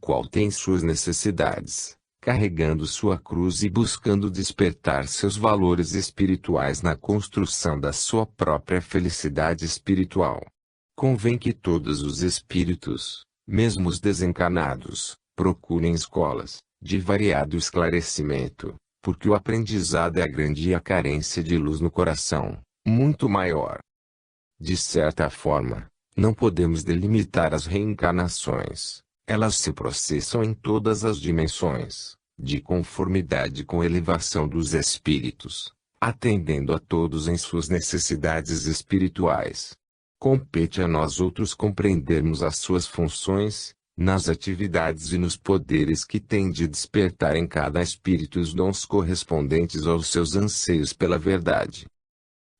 qual tem suas necessidades, carregando sua cruz e buscando despertar seus valores espirituais na construção da sua própria felicidade espiritual. Convém que todos os espíritos, mesmo os desencarnados, procurem escolas de variado esclarecimento, porque o aprendizado é grande e a carência de luz no coração, muito maior. De certa forma, não podemos delimitar as reencarnações. Elas se processam em todas as dimensões, de conformidade com a elevação dos espíritos, atendendo a todos em suas necessidades espirituais. Compete a nós outros compreendermos as suas funções, nas atividades e nos poderes que têm de despertar em cada espírito os dons correspondentes aos seus anseios pela verdade.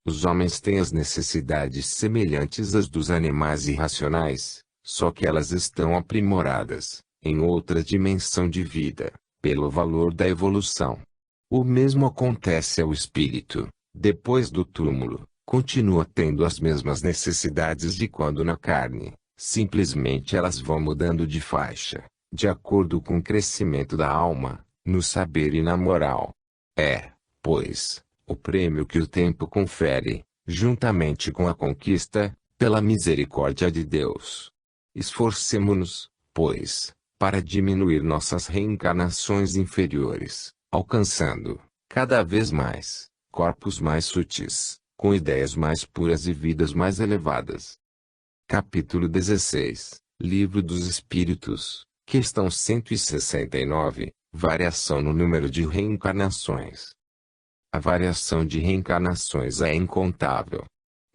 Os homens têm as necessidades semelhantes às dos animais irracionais, só que elas estão aprimoradas, em outra dimensão de vida, pelo valor da evolução. O mesmo acontece ao espírito, depois do túmulo, continua tendo as mesmas necessidades de quando na carne, simplesmente elas vão mudando de faixa, de acordo com o crescimento da alma, no saber e na moral. É, pois, o prêmio que o tempo confere, juntamente com a conquista, pela misericórdia de Deus. Esforcemo-nos, pois, para diminuir nossas reencarnações inferiores, alcançando, cada vez mais, corpos mais sutis, com ideias mais puras e vidas mais elevadas. Capítulo 16, Livro dos Espíritos, questão 169, variação no número de reencarnações. A variação de reencarnações é incontável.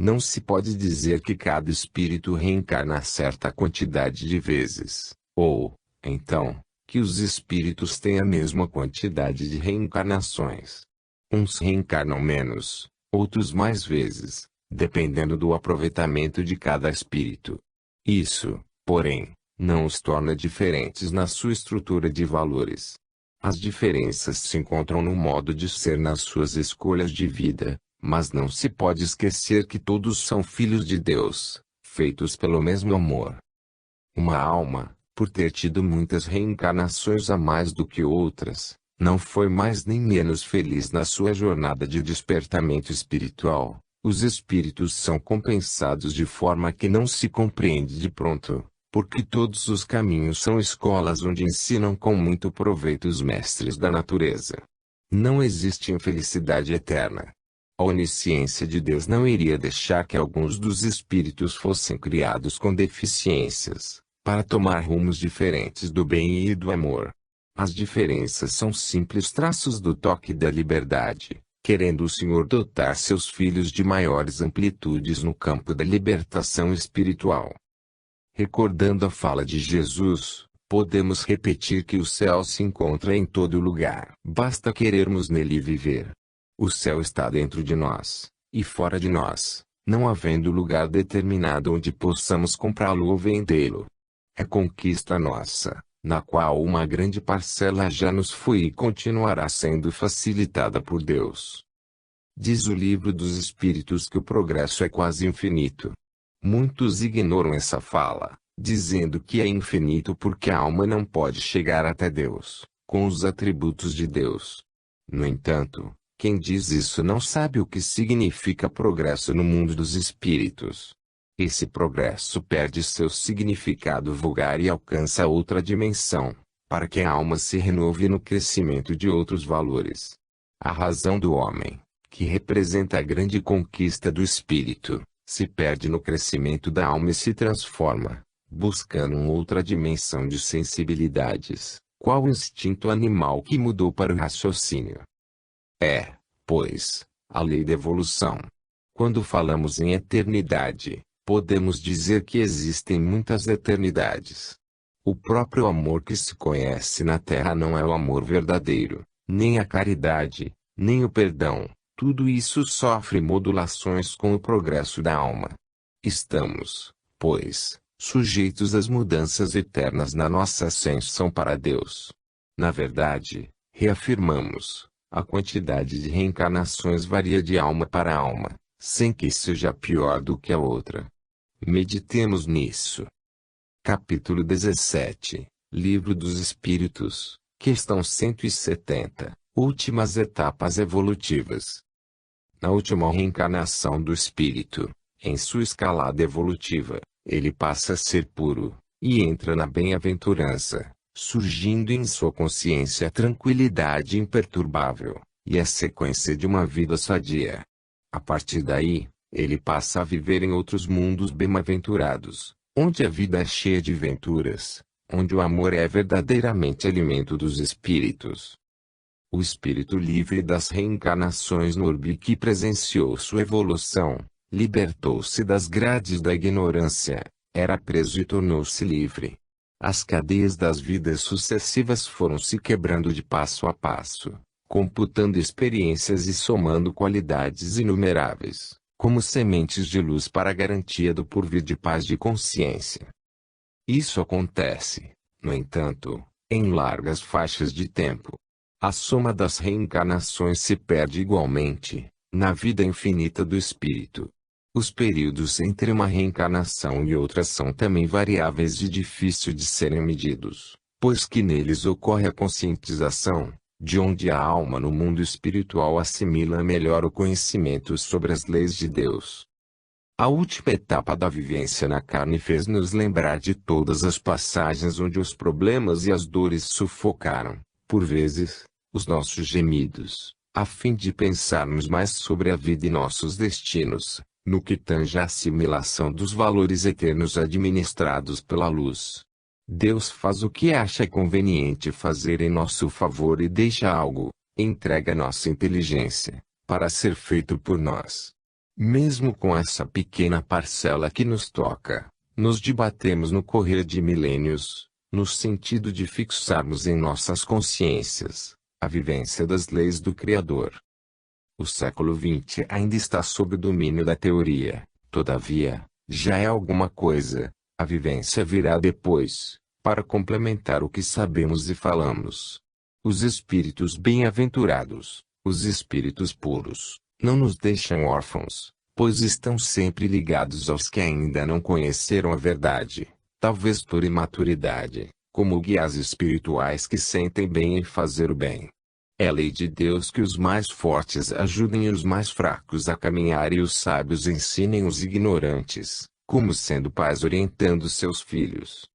Não se pode dizer que cada espírito reencarna certa quantidade de vezes, ou, então, que os espíritos têm a mesma quantidade de reencarnações. Uns reencarnam menos, outros mais vezes, dependendo do aproveitamento de cada espírito. Isso, porém, não os torna diferentes na sua estrutura de valores. As diferenças se encontram no modo de ser nas suas escolhas de vida, mas não se pode esquecer que todos são filhos de Deus, feitos pelo mesmo amor. Uma alma, por ter tido muitas reencarnações a mais do que outras, não foi mais nem menos feliz na sua jornada de despertamento espiritual. Os espíritos são compensados de forma que não se compreende de pronto, porque todos os caminhos são escolas onde ensinam com muito proveito os mestres da natureza. Não existe infelicidade eterna. A onisciência de Deus não iria deixar que alguns dos espíritos fossem criados com deficiências, para tomar rumos diferentes do bem e do amor. As diferenças são simples traços do toque da liberdade, querendo o Senhor dotar seus filhos de maiores amplitudes no campo da libertação espiritual. Recordando a fala de Jesus, podemos repetir que o céu se encontra em todo lugar. Basta querermos nele viver. O céu está dentro de nós, e fora de nós, não havendo lugar determinado onde possamos comprá-lo ou vendê-lo. É conquista nossa, na qual uma grande parcela já nos foi e continuará sendo facilitada por Deus. Diz o Livro dos Espíritos que o progresso é quase infinito. Muitos ignoram essa fala, dizendo que é infinito porque a alma não pode chegar até Deus, com os atributos de Deus. No entanto, quem diz isso não sabe o que significa progresso no mundo dos espíritos. Esse progresso perde seu significado vulgar e alcança outra dimensão, para que a alma se renove no crescimento de outros valores. A razão do homem, que representa a grande conquista do espírito, se perde no crescimento da alma e se transforma, buscando outra dimensão de sensibilidades, qual o instinto animal que mudou para o raciocínio. É, pois, a lei da evolução. Quando falamos em eternidade, podemos dizer que existem muitas eternidades. O próprio amor que se conhece na Terra não é o amor verdadeiro, nem a caridade, nem o perdão. Tudo isso sofre modulações com o progresso da alma. Estamos, pois, sujeitos às mudanças eternas na nossa ascensão para Deus. Na verdade, reafirmamos, a quantidade de reencarnações varia de alma para alma, sem que seja pior do que a outra. Meditemos nisso. Capítulo 17. Livro dos Espíritos, questão 170, últimas etapas evolutivas. Na última reencarnação do espírito, em sua escalada evolutiva, ele passa a ser puro, e entra na bem-aventurança, surgindo em sua consciência a tranquilidade imperturbável, e a sequência de uma vida sadia. A partir daí, ele passa a viver em outros mundos bem-aventurados, onde a vida é cheia de venturas, onde o amor é verdadeiramente alimento dos espíritos. O espírito livre das reencarnações no orbe que presenciou sua evolução, libertou-se das grades da ignorância, era preso e tornou-se livre. As cadeias das vidas sucessivas foram se quebrando de passo a passo, computando experiências e somando qualidades inumeráveis, como sementes de luz para a garantia do porvir de paz de consciência. Isso acontece, no entanto, em largas faixas de tempo. A soma das reencarnações se perde igualmente, na vida infinita do espírito. Os períodos entre uma reencarnação e outra são também variáveis e difícil de serem medidos, pois que neles ocorre a conscientização, de onde a alma no mundo espiritual assimila melhor o conhecimento sobre as leis de Deus. A última etapa da vivência na carne fez-nos lembrar de todas as passagens onde os problemas e as dores sufocaram, por vezes, os nossos gemidos, a fim de pensarmos mais sobre a vida e nossos destinos, no que tange à assimilação dos valores eternos administrados pela luz. Deus faz o que acha conveniente fazer em nosso favor e deixa algo, entrega nossa inteligência, para ser feito por nós. Mesmo com essa pequena parcela que nos toca, nos debatemos no correr de milênios, no sentido de fixarmos em nossas consciências a vivência das leis do Criador. O século XX ainda está sob o domínio da teoria, todavia, já é alguma coisa, a vivência virá depois, para complementar o que sabemos e falamos. Os espíritos bem-aventurados, os espíritos puros, não nos deixam órfãos, pois estão sempre ligados aos que ainda não conheceram a verdade, talvez por imaturidade, como guias espirituais que sentem bem em fazer o bem. É lei de Deus que os mais fortes ajudem os mais fracos a caminhar e os sábios ensinem os ignorantes, como sendo pais orientando seus filhos.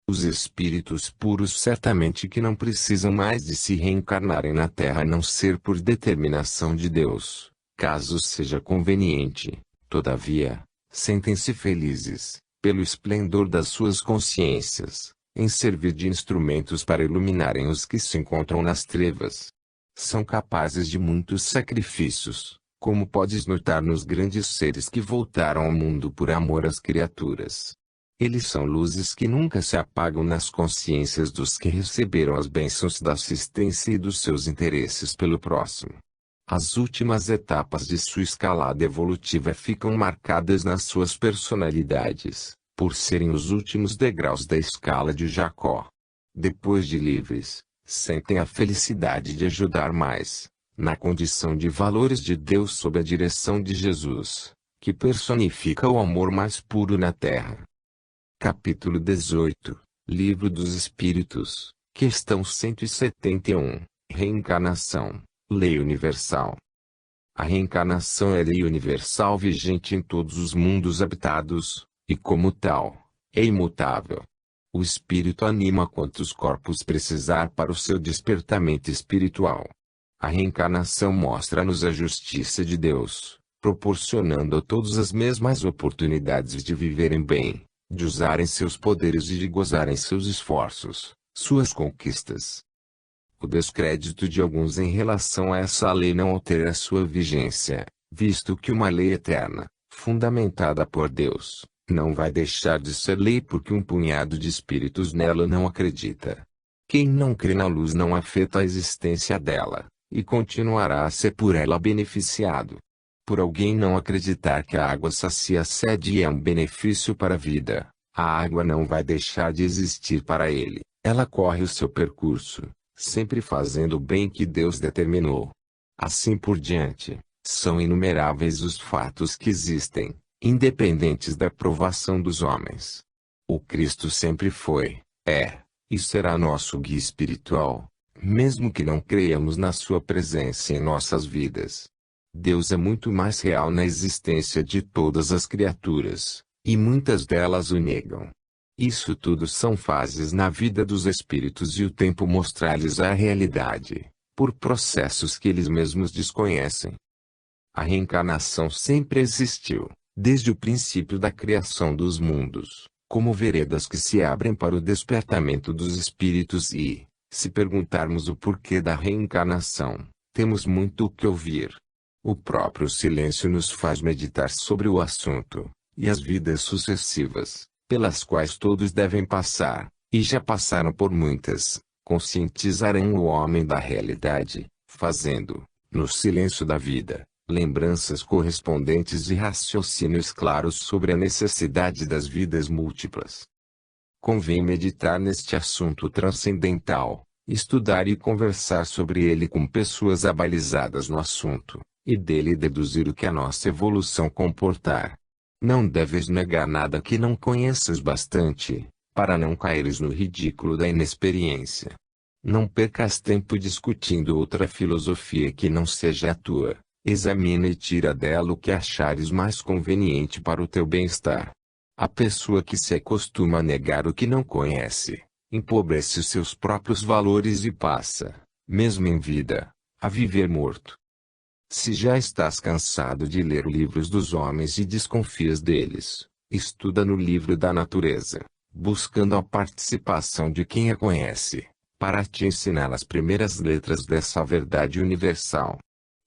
Os espíritos puros certamente que não precisam mais de se reencarnarem na Terra a não ser por determinação de Deus, caso seja conveniente, todavia, sentem-se felizes, pelo esplendor das suas consciências, em servir de instrumentos para iluminarem os que se encontram nas trevas. São capazes de muitos sacrifícios, como podes notar nos grandes seres que voltaram ao mundo por amor às criaturas. Eles são luzes que nunca se apagam nas consciências dos que receberam as bênçãos da assistência e dos seus interesses pelo próximo. As últimas etapas de sua escalada evolutiva ficam marcadas nas suas personalidades, por serem os últimos degraus da escala de Jacó. Depois de livres, sentem a felicidade de ajudar mais, na condição de valores de Deus sob a direção de Jesus, que personifica o amor mais puro na Terra. Capítulo 18, Livro dos Espíritos, questão 171, Reencarnação, Lei Universal. A reencarnação é lei universal vigente em todos os mundos habitados, e como tal, é imutável. O espírito anima quantos corpos precisar para o seu despertamento espiritual. A reencarnação mostra-nos a justiça de Deus, proporcionando a todos as mesmas oportunidades de viverem bem, de usarem seus poderes e de gozarem seus esforços, suas conquistas. O descrédito de alguns em relação a essa lei não altera sua vigência, visto que uma lei eterna, fundamentada por Deus, não vai deixar de ser lei porque um punhado de espíritos nela não acredita. Quem não crê na luz não afeta a existência dela, e continuará a ser por ela beneficiado. Por alguém não acreditar que a água sacia a sede e é um benefício para a vida, a água não vai deixar de existir para ele, ela corre o seu percurso, sempre fazendo o bem que Deus determinou. Assim por diante, são inumeráveis os fatos que existem, independentes da provação dos homens. O Cristo sempre foi, é, e será nosso guia espiritual, mesmo que não creiamos na sua presença em nossas vidas. Deus é muito mais real na existência de todas as criaturas, e muitas delas o negam. Isso tudo são fases na vida dos espíritos e o tempo mostrar-lhes a realidade, por processos que eles mesmos desconhecem. A reencarnação sempre existiu, desde o princípio da criação dos mundos, como veredas que se abrem para o despertamento dos espíritos e, se perguntarmos o porquê da reencarnação, temos muito o que ouvir. O próprio silêncio nos faz meditar sobre o assunto, e as vidas sucessivas, pelas quais todos devem passar, e já passaram por muitas, conscientizarão o homem da realidade, fazendo, no silêncio da vida, lembranças correspondentes e raciocínios claros sobre a necessidade das vidas múltiplas. Convém meditar neste assunto transcendental, estudar e conversar sobre ele com pessoas abalizadas no assunto, e dele deduzir o que a nossa evolução comportar. Não deves negar nada que não conheças bastante, para não caíres no ridículo da inexperiência. Não percas tempo discutindo outra filosofia que não seja a tua. Examina e tira dela o que achares mais conveniente para o teu bem-estar. A pessoa que se acostuma a negar o que não conhece, empobrece os seus próprios valores e passa, mesmo em vida, a viver morto. Se já estás cansado de ler livros dos homens e desconfias deles, estuda no livro da natureza, buscando a participação de quem a conhece, para te ensinar as primeiras letras dessa verdade universal.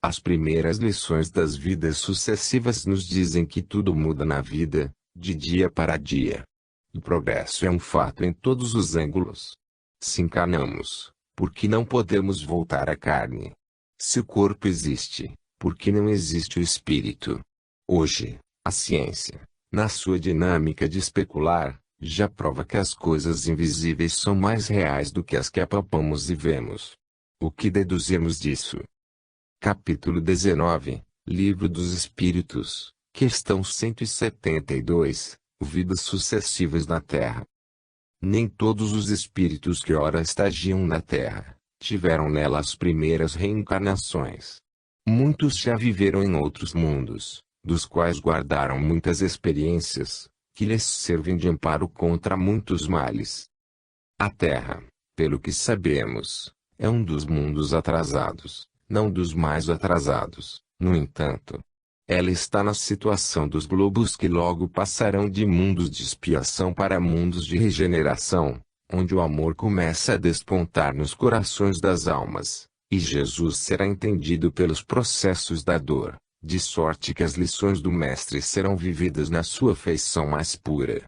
As primeiras lições das vidas sucessivas nos dizem que tudo muda na vida, de dia para dia. O progresso é um fato em todos os ângulos. Se encarnamos, porque não podemos voltar à carne. Se o corpo existe, porque não existe o espírito. Hoje, a ciência, na sua dinâmica de especular, já prova que as coisas invisíveis são mais reais do que as que apalpamos e vemos. O que deduzimos disso? Capítulo 19, Livro dos Espíritos, questão 172, Vidas sucessivas na Terra. Nem todos os espíritos que ora estagiam na Terra, tiveram nela as primeiras reencarnações. Muitos já viveram em outros mundos, dos quais guardaram muitas experiências, que lhes servem de amparo contra muitos males. A Terra, pelo que sabemos, é um dos mundos atrasados, não dos mais atrasados. No entanto, ela está na situação dos globos que logo passarão de mundos de expiação para mundos de regeneração, onde o amor começa a despontar nos corações das almas, e Jesus será entendido pelos processos da dor, de sorte que as lições do Mestre serão vividas na sua feição mais pura.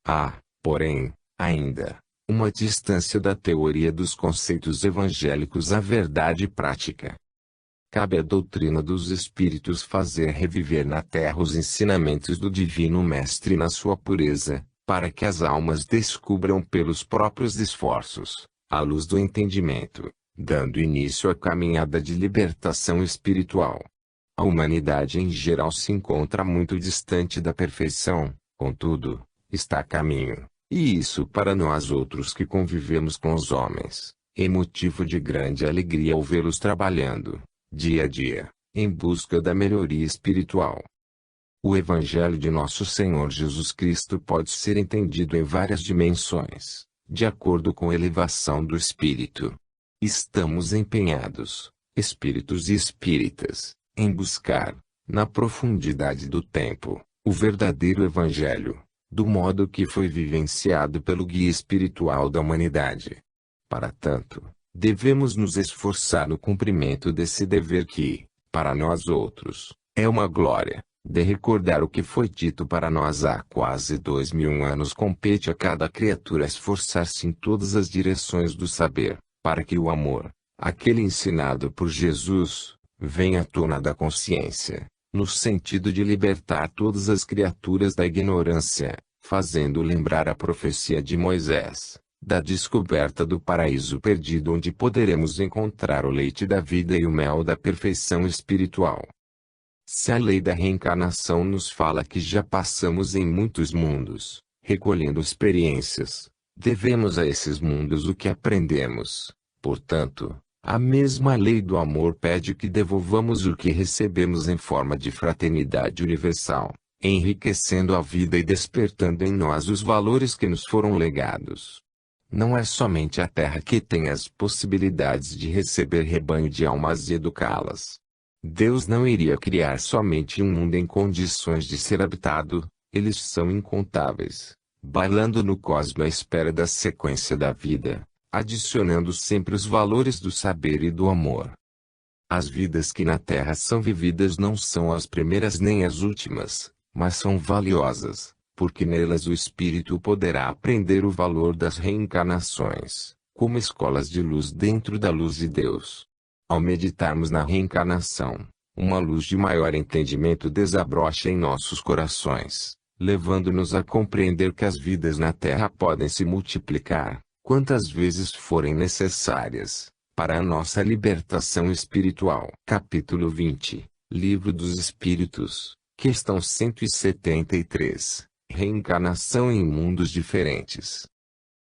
Há, porém, ainda, uma distância da teoria dos conceitos evangélicos à verdade prática. Cabe à doutrina dos Espíritos fazer reviver na Terra os ensinamentos do Divino Mestre na sua pureza, para que as almas descubram pelos próprios esforços, à luz do entendimento, dando início à caminhada de libertação espiritual. A humanidade em geral se encontra muito distante da perfeição, contudo, está a caminho, e isso para nós outros que convivemos com os homens, é motivo de grande alegria ao vê-los trabalhando, dia a dia, em busca da melhoria espiritual. O Evangelho de Nosso Senhor Jesus Cristo pode ser entendido em várias dimensões, de acordo com a elevação do espírito. Estamos empenhados, espíritos e espíritas, em buscar, na profundidade do tempo, o verdadeiro Evangelho, do modo que foi vivenciado pelo guia espiritual da humanidade. Para tanto, devemos nos esforçar no cumprimento desse dever que, para nós outros, é uma glória, de recordar o que foi dito para nós há quase 2000 anos. Compete a cada criatura esforçar-se em todas as direções do saber, para que o amor, aquele ensinado por Jesus, venha à tona da consciência, no sentido de libertar todas as criaturas da ignorância, fazendo lembrar a profecia de Moisés, da descoberta do paraíso perdido onde poderemos encontrar o leite da vida e o mel da perfeição espiritual. Se a lei da reencarnação nos fala que já passamos em muitos mundos, recolhendo experiências, Devemos a esses mundos o que aprendemos. Portanto, a mesma lei do amor pede que devolvamos o que recebemos em forma de fraternidade universal, enriquecendo a vida e despertando em nós os valores que nos foram legados. Não é somente a Terra que tem as possibilidades de receber rebanho de almas e educá-las. Deus não iria criar somente um mundo em condições de ser habitado, eles são incontáveis, bailando no cosmos à espera da sequência da vida, adicionando sempre os valores do saber e do amor. As vidas que na Terra são vividas não são as primeiras nem as últimas, mas são valiosas, porque nelas o espírito poderá aprender o valor das reencarnações, como escolas de luz dentro da luz de Deus. Ao meditarmos na reencarnação, uma luz de maior entendimento desabrocha em nossos corações, levando-nos a compreender que as vidas na Terra podem se multiplicar, quantas vezes forem necessárias, para a nossa libertação espiritual. Capítulo 20, Livro dos Espíritos, questão 173. Reencarnação em mundos diferentes.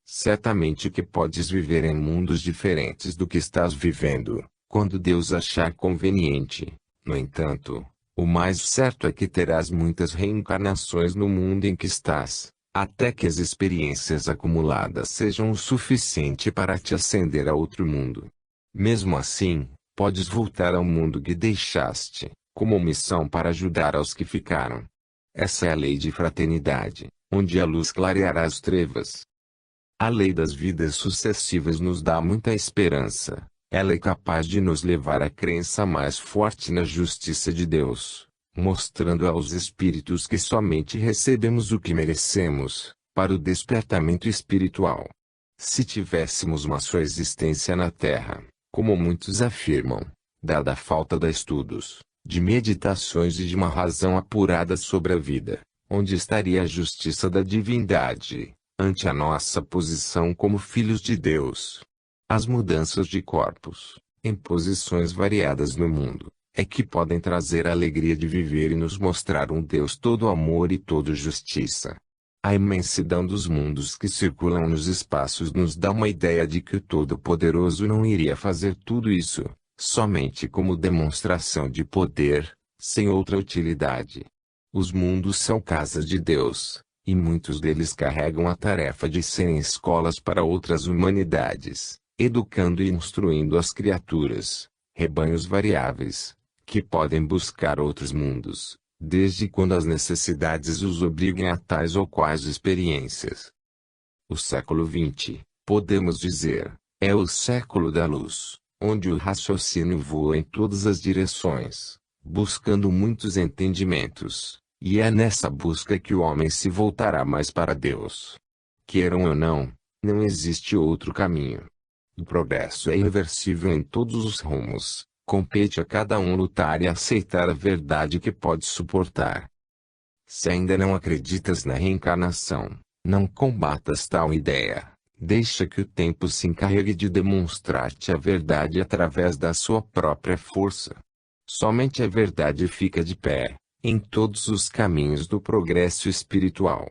Certamente que podes viver em mundos diferentes do que estás vivendo, quando Deus achar conveniente. No entanto, o mais certo é que terás muitas reencarnações no mundo em que estás, até que as experiências acumuladas sejam o suficiente para te ascender a outro mundo. Mesmo assim, podes voltar ao mundo que deixaste, como missão para ajudar aos que ficaram. Essa é a lei de fraternidade, onde a luz clareará as trevas. A lei das vidas sucessivas nos dá muita esperança. Ela é capaz de nos levar à crença mais forte na justiça de Deus, mostrando aos espíritos que somente recebemos o que merecemos, para o despertamento espiritual. Se tivéssemos uma só existência na Terra, como muitos afirmam, dada a falta de estudos, de meditações e de uma razão apurada sobre a vida, onde estaria a justiça da divindade, ante a nossa posição como filhos de Deus? As mudanças de corpos, em posições variadas no mundo, é que podem trazer a alegria de viver e nos mostrar um Deus todo amor e todo justiça. A imensidão dos mundos que circulam nos espaços nos dá uma ideia de que o Todo-Poderoso não iria fazer tudo isso, somente como demonstração de poder, sem outra utilidade. Os mundos são casas de Deus, e muitos deles carregam a tarefa de serem escolas para outras humanidades, educando e instruindo as criaturas, rebanhos variáveis, que podem buscar outros mundos, desde quando as necessidades os obriguem a tais ou quais experiências. O século XX, podemos dizer, é o século da luz, onde o raciocínio voa em todas as direções, buscando muitos entendimentos, e é nessa busca que o homem se voltará mais para Deus. Queiram ou não, não existe outro caminho. O progresso é irreversível em todos os rumos, compete a cada um lutar e aceitar a verdade que pode suportar. Se ainda não acreditas na reencarnação, não combatas tal ideia. Deixa que o tempo se encarregue de demonstrar-te a verdade através da sua própria força. Somente a verdade fica de pé, em todos os caminhos do progresso espiritual.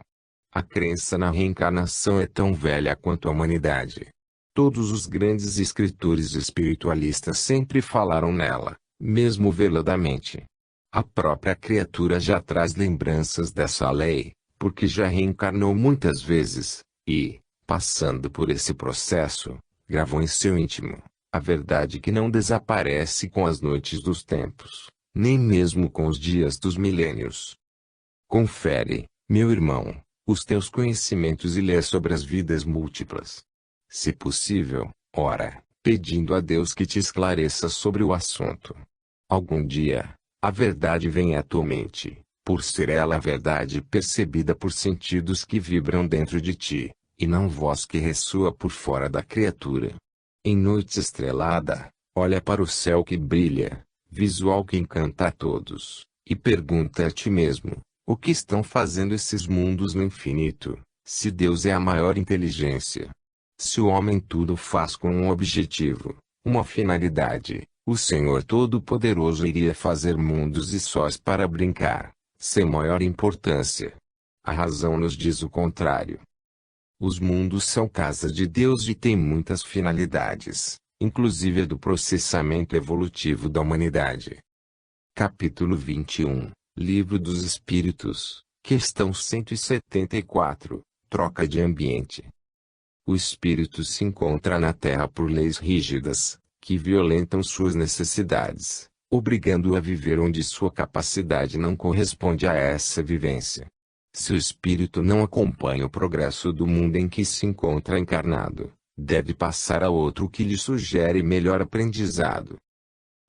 A crença na reencarnação é tão velha quanto a humanidade. Todos os grandes escritores espiritualistas sempre falaram nela, mesmo veladamente. A própria criatura já traz lembranças dessa lei, porque já reencarnou muitas vezes, e, passando por esse processo, gravou em seu íntimo a verdade que não desaparece com as noites dos tempos, nem mesmo com os dias dos milênios. Confere, meu irmão, os teus conhecimentos e lê sobre as vidas múltiplas. Se possível, ora, pedindo a Deus que te esclareça sobre o assunto. Algum dia, a verdade vem à tua mente, por ser ela a verdade percebida por sentidos que vibram dentro de ti, e não voz que ressoa por fora da criatura. Em noite estrelada, olha para o céu que brilha, visual que encanta a todos, e pergunta a ti mesmo, o que estão fazendo esses mundos no infinito, se Deus é a maior inteligência? Se o homem tudo faz com um objetivo, uma finalidade, o Senhor Todo-Poderoso iria fazer mundos e sós para brincar, sem maior importância. A razão nos diz o contrário. Os mundos são casa de Deus e têm muitas finalidades, inclusive a do processamento evolutivo da humanidade. Capítulo 21, Livro dos Espíritos, questão 174, troca de ambiente. O espírito se encontra na Terra por leis rígidas, que violentam suas necessidades, obrigando-o a viver onde sua capacidade não corresponde a essa vivência. Se o espírito não acompanha o progresso do mundo em que se encontra encarnado, deve passar a outro que lhe sugere melhor aprendizado.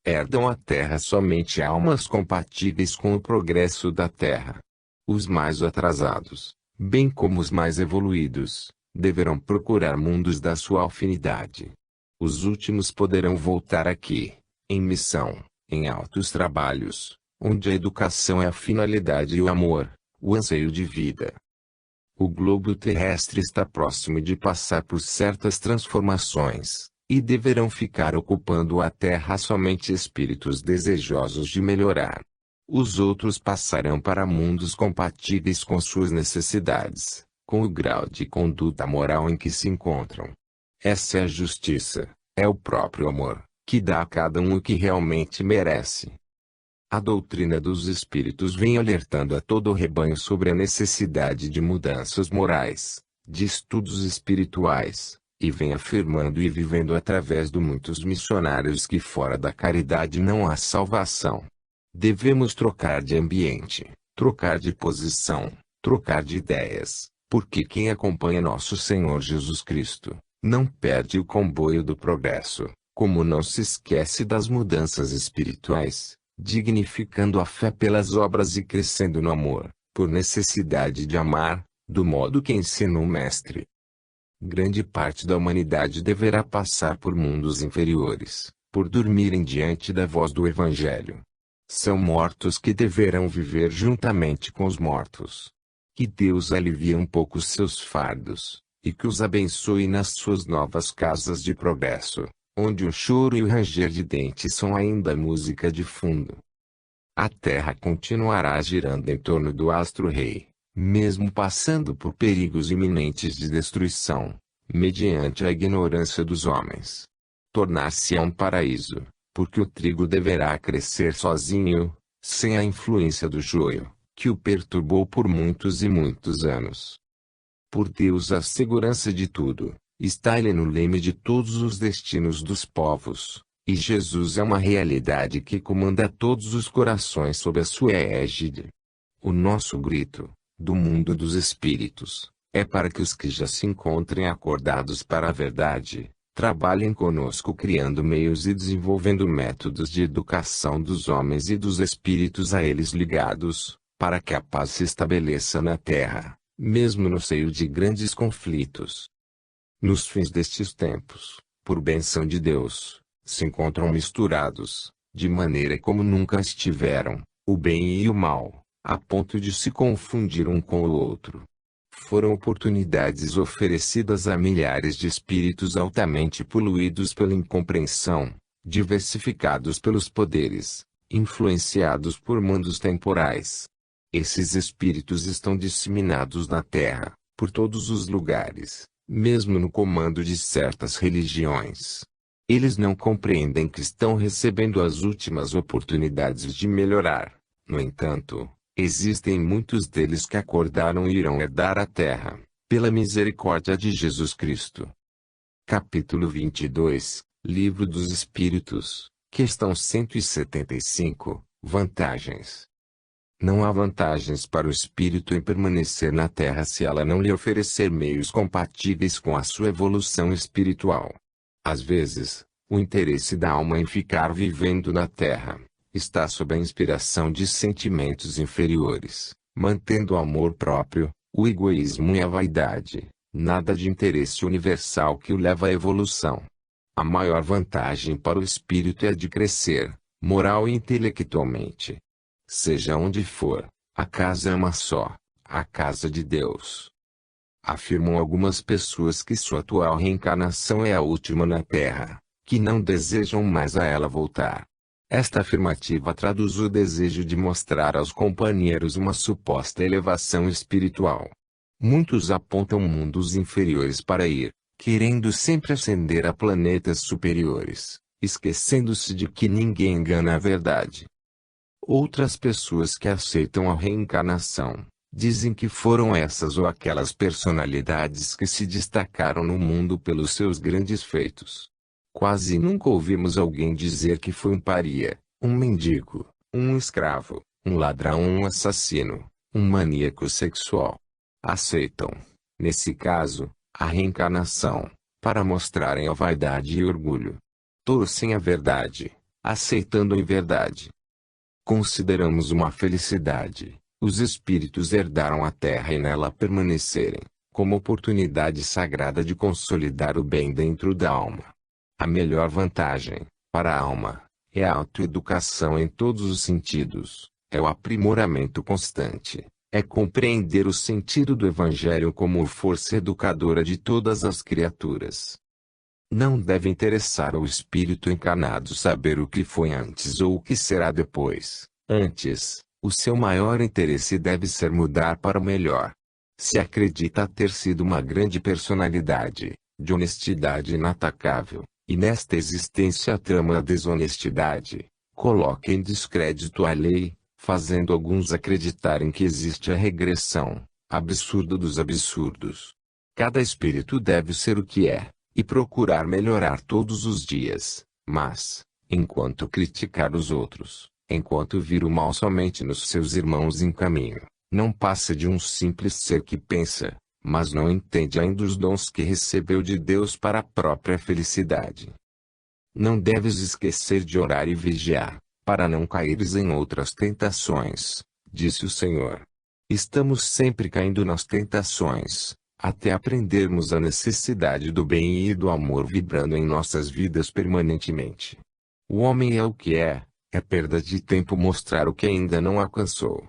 Herdam a Terra somente almas compatíveis com o progresso da Terra. Os mais atrasados, bem como os mais evoluídos, deverão procurar mundos da sua afinidade. Os últimos poderão voltar aqui, em missão, em altos trabalhos, onde a educação é a finalidade e o amor, o anseio de vida. O globo terrestre está próximo de passar por certas transformações, e deverão ficar ocupando a Terra somente espíritos desejosos de melhorar. Os outros passarão para mundos compatíveis com suas necessidades, com o grau de conduta moral em que se encontram. Essa é a justiça, é o próprio amor, que dá a cada um o que realmente merece. A doutrina dos espíritos vem alertando a todo o rebanho sobre a necessidade de mudanças morais, de estudos espirituais, e vem afirmando e vivendo através de muitos missionários que fora da caridade não há salvação. Devemos trocar de ambiente, trocar de posição, trocar de ideias, porque quem acompanha nosso Senhor Jesus Cristo, não perde o comboio do progresso, como não se esquece das mudanças espirituais, dignificando a fé pelas obras e crescendo no amor, por necessidade de amar, do modo que ensina o Mestre. Grande parte da humanidade deverá passar por mundos inferiores, por dormirem diante da voz do Evangelho. São mortos que deverão viver juntamente com os mortos. Que Deus alivie um pouco seus fardos, e que os abençoe nas suas novas casas de progresso, onde o choro e o ranger de dentes são ainda música de fundo. A Terra continuará girando em torno do astro-rei, mesmo passando por perigos iminentes de destruição, mediante a ignorância dos homens. Tornar-se-á um paraíso, porque o trigo deverá crescer sozinho, sem a influência do joio, que o perturbou por muitos e muitos anos. Por Deus a segurança de tudo, está Ele no leme de todos os destinos dos povos, e Jesus é uma realidade que comanda todos os corações sob a sua égide. O nosso grito, do mundo dos espíritos, é para que os que já se encontrem acordados para a verdade, trabalhem conosco criando meios e desenvolvendo métodos de educação dos homens e dos espíritos a eles ligados, para que a paz se estabeleça na Terra, mesmo no seio de grandes conflitos. Nos fins destes tempos, por benção de Deus, se encontram misturados, de maneira como nunca estiveram, o bem e o mal, a ponto de se confundir um com o outro. Foram oportunidades oferecidas a milhares de espíritos altamente poluídos pela incompreensão, diversificados pelos poderes, influenciados por mundos temporais. Esses espíritos estão disseminados na Terra, por todos os lugares, mesmo no comando de certas religiões. Eles não compreendem que estão recebendo as últimas oportunidades de melhorar. No entanto, existem muitos deles que acordaram e irão herdar a Terra, pela misericórdia de Jesus Cristo. Capítulo 22, Livro dos Espíritos, questão 175, Vantagens. Não há vantagens para o espírito em permanecer na Terra se ela não lhe oferecer meios compatíveis com a sua evolução espiritual. Às vezes, o interesse da alma em ficar vivendo na Terra está sob a inspiração de sentimentos inferiores, mantendo o amor próprio, o egoísmo e a vaidade, nada de interesse universal que o leva à evolução. A maior vantagem para o espírito é a de crescer, moral e intelectualmente. Seja onde for, a casa é uma só, a casa de Deus. Afirmam algumas pessoas que sua atual reencarnação é a última na Terra, que não desejam mais a ela voltar. Esta afirmativa traduz o desejo de mostrar aos companheiros uma suposta elevação espiritual. Muitos apontam mundos inferiores para ir, querendo sempre ascender a planetas superiores, esquecendo-se de que ninguém engana a verdade. Outras pessoas que aceitam a reencarnação, dizem que foram essas ou aquelas personalidades que se destacaram no mundo pelos seus grandes feitos. Quase nunca ouvimos alguém dizer que foi um paria, um mendigo, um escravo, um ladrão ou um assassino, um maníaco sexual. Aceitam, nesse caso, a reencarnação, para mostrarem a vaidade e orgulho. Torcem a verdade, aceitando a inverdade. Consideramos uma felicidade, os espíritos herdaram a terra e nela permanecerem, como oportunidade sagrada de consolidar o bem dentro da alma. A melhor vantagem, para a alma, é a autoeducação em todos os sentidos, é o aprimoramento constante, é compreender o sentido do Evangelho como força educadora de todas as criaturas. Não deve interessar ao espírito encarnado saber o que foi antes ou o que será depois. Antes, o seu maior interesse deve ser mudar para o melhor. Se acredita ter sido uma grande personalidade, de honestidade inatacável, e nesta existência trama a desonestidade, coloca em descrédito a lei, fazendo alguns acreditarem que existe a regressão, absurdo dos absurdos. Cada espírito deve ser o que é, e procurar melhorar todos os dias, mas, enquanto criticar os outros, enquanto vir o mal somente nos seus irmãos em caminho, não passa de um simples ser que pensa, mas não entende ainda os dons que recebeu de Deus para a própria felicidade. Não deves esquecer de orar e vigiar, para não caíres em outras tentações, disse o Senhor. Estamos sempre caindo nas tentações, até aprendermos a necessidade do bem e do amor vibrando em nossas vidas permanentemente. O homem é o que é perda de tempo mostrar o que ainda não alcançou.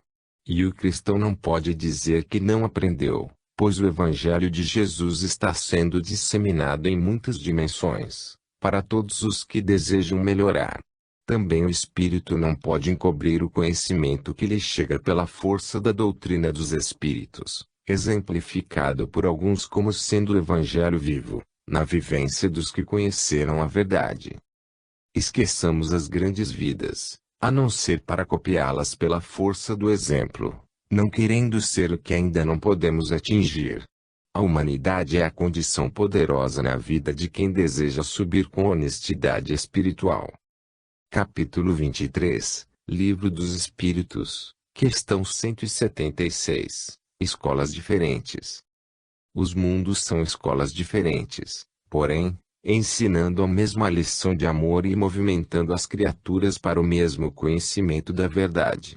E o cristão não pode dizer que não aprendeu, pois o Evangelho de Jesus está sendo disseminado em muitas dimensões, para todos os que desejam melhorar. Também o espírito não pode encobrir o conhecimento que lhe chega pela força da doutrina dos espíritos, exemplificado por alguns como sendo o Evangelho vivo, na vivência dos que conheceram a verdade. Esqueçamos as grandes vidas, a não ser para copiá-las pela força do exemplo, não querendo ser o que ainda não podemos atingir. A humanidade é a condição poderosa na vida de quem deseja subir com honestidade espiritual. Capítulo 23, Livro dos Espíritos, questão 176, Escolas diferentes. Os mundos são escolas diferentes, porém, ensinando a mesma lição de amor e movimentando as criaturas para o mesmo conhecimento da verdade.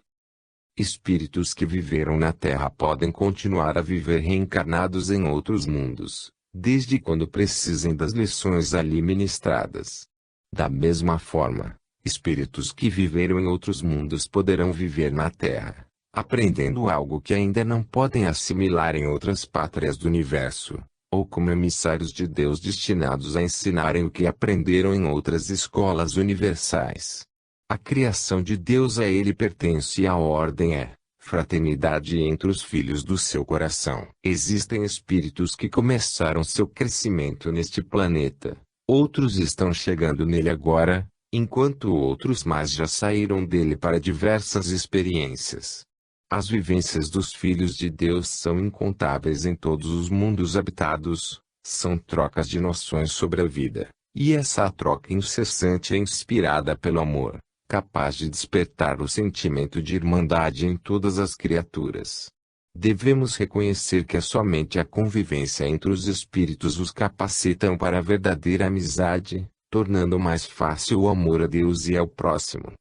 Espíritos que viveram na Terra podem continuar a viver reencarnados em outros mundos, desde quando precisem das lições ali ministradas. Da mesma forma, espíritos que viveram em outros mundos poderão viver na Terra, aprendendo algo que ainda não podem assimilar em outras pátrias do universo, ou como emissários de Deus destinados a ensinarem o que aprenderam em outras escolas universais. A criação de Deus a ele pertence e a ordem é fraternidade entre os filhos do seu coração. Existem espíritos que começaram seu crescimento neste planeta, outros estão chegando nele agora, enquanto outros mais já saíram dele para diversas experiências. As vivências dos filhos de Deus são incontáveis em todos os mundos habitados, são trocas de noções sobre a vida, e essa troca incessante é inspirada pelo amor, capaz de despertar o sentimento de irmandade em todas as criaturas. Devemos reconhecer que é somente a convivência entre os espíritos os capacitam para a verdadeira amizade, tornando mais fácil o amor a Deus e ao próximo.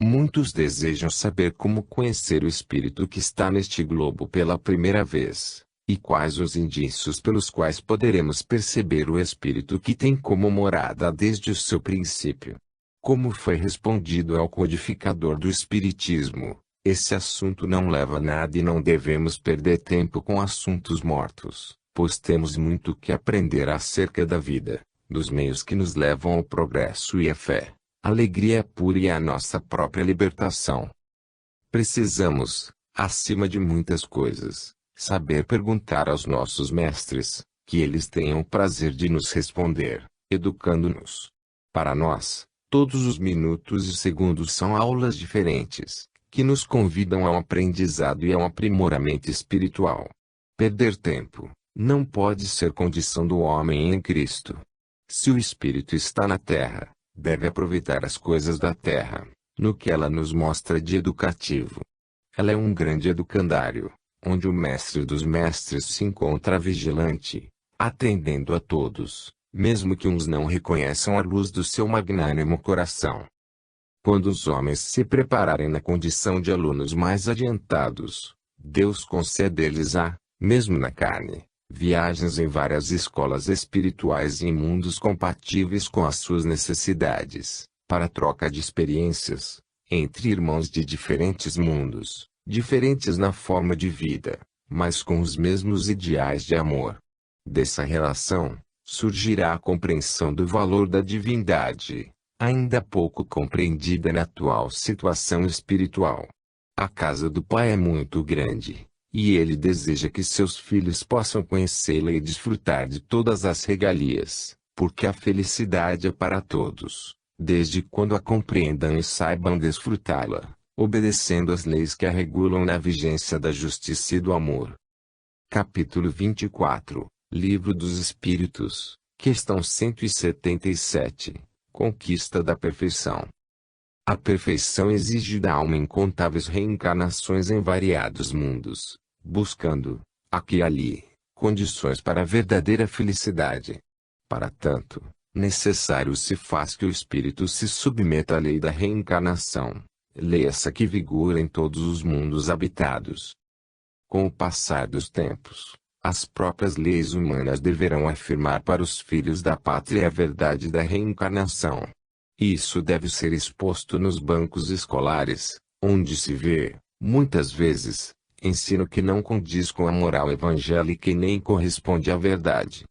Muitos desejam saber como conhecer o espírito que está neste globo pela primeira vez, e quais os indícios pelos quais poderemos perceber o espírito que tem como morada desde o seu princípio. Como foi respondido ao codificador do Espiritismo, esse assunto não leva a nada e não devemos perder tempo com assuntos mortos, pois temos muito que aprender acerca da vida, dos meios que nos levam ao progresso e à fé, alegria pura e à nossa própria libertação. Precisamos, acima de muitas coisas, Saber perguntar aos nossos mestres, que eles tenham o prazer de nos responder, educando-nos. Para nós, todos os minutos e segundos são aulas diferentes, que nos convidam a um aprendizado e a um aprimoramento espiritual. Perder tempo não pode ser condição do homem em Cristo. Se o Espírito está na terra, deve aproveitar as coisas da terra, no que ela nos mostra de educativo. Ela é um grande educandário, onde o mestre dos mestres se encontra vigilante, atendendo a todos, mesmo que uns não reconheçam a luz do seu magnânimo coração. Quando os homens se prepararem na condição de alunos mais adiantados, Deus concede-lhes mesmo na carne, viagens em várias escolas espirituais e em mundos compatíveis com as suas necessidades, para troca de experiências, entre irmãos de diferentes mundos, diferentes na forma de vida, mas com os mesmos ideais de amor. Dessa relação, surgirá a compreensão do valor da divindade, ainda pouco compreendida na atual situação espiritual. A casa do Pai é muito grande, e Ele deseja que seus filhos possam conhecê-la e desfrutar de todas as regalias, porque a felicidade é para todos, desde quando a compreendam e saibam desfrutá-la, obedecendo às leis que a regulam na vigência da justiça e do amor. Capítulo 24, Livro dos Espíritos, questão 177, Conquista da Perfeição. A perfeição exige da alma incontáveis reencarnações em variados mundos, buscando, aqui e ali, condições para a verdadeira felicidade. Para tanto, necessário se faz que o espírito se submeta à lei da reencarnação, lei essa que vigora em todos os mundos habitados. Com o passar dos tempos, as próprias leis humanas deverão afirmar para os filhos da pátria a verdade da reencarnação. Isso deve ser exposto nos bancos escolares, onde se vê, muitas vezes, ensino que não condiz com a moral evangélica e nem corresponde à verdade.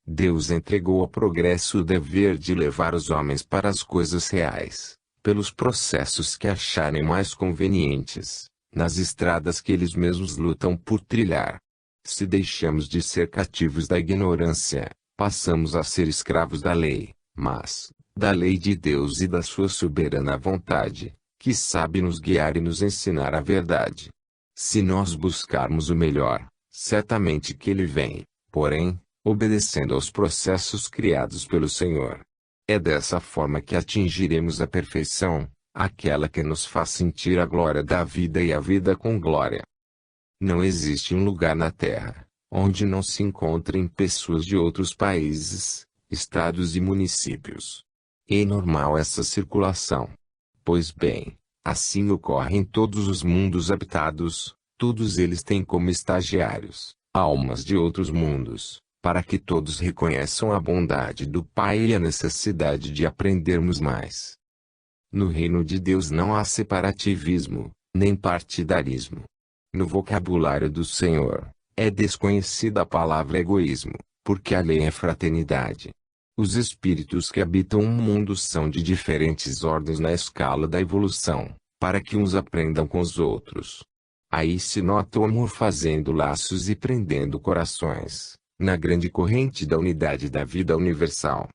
Deus entregou ao progresso o dever de levar os homens para as coisas reais, pelos processos que acharem mais convenientes, nas estradas que eles mesmos lutam por trilhar. Se deixamos de ser cativos da ignorância, passamos a ser escravos da lei, mas da lei de Deus e da sua soberana vontade, que sabe nos guiar e nos ensinar a verdade. Se nós buscarmos o melhor, certamente que ele vem, porém, obedecendo aos processos criados pelo Senhor. É dessa forma que atingiremos a perfeição, aquela que nos faz sentir a glória da vida e a vida com glória. Não existe um lugar na Terra, onde não se encontrem pessoas de outros países, estados e municípios. É normal essa circulação. Pois bem, assim ocorre em todos os mundos habitados, todos eles têm como estagiários, almas de outros mundos, para que todos reconheçam a bondade do Pai e a necessidade de aprendermos mais. No reino de Deus não há separativismo, nem partidarismo. No vocabulário do Senhor, é desconhecida a palavra egoísmo, porque a lei é fraternidade. Os espíritos que habitam um mundo são de diferentes ordens na escala da evolução, para que uns aprendam com os outros. Aí se nota o amor fazendo laços e prendendo corações, na grande corrente da unidade da vida universal.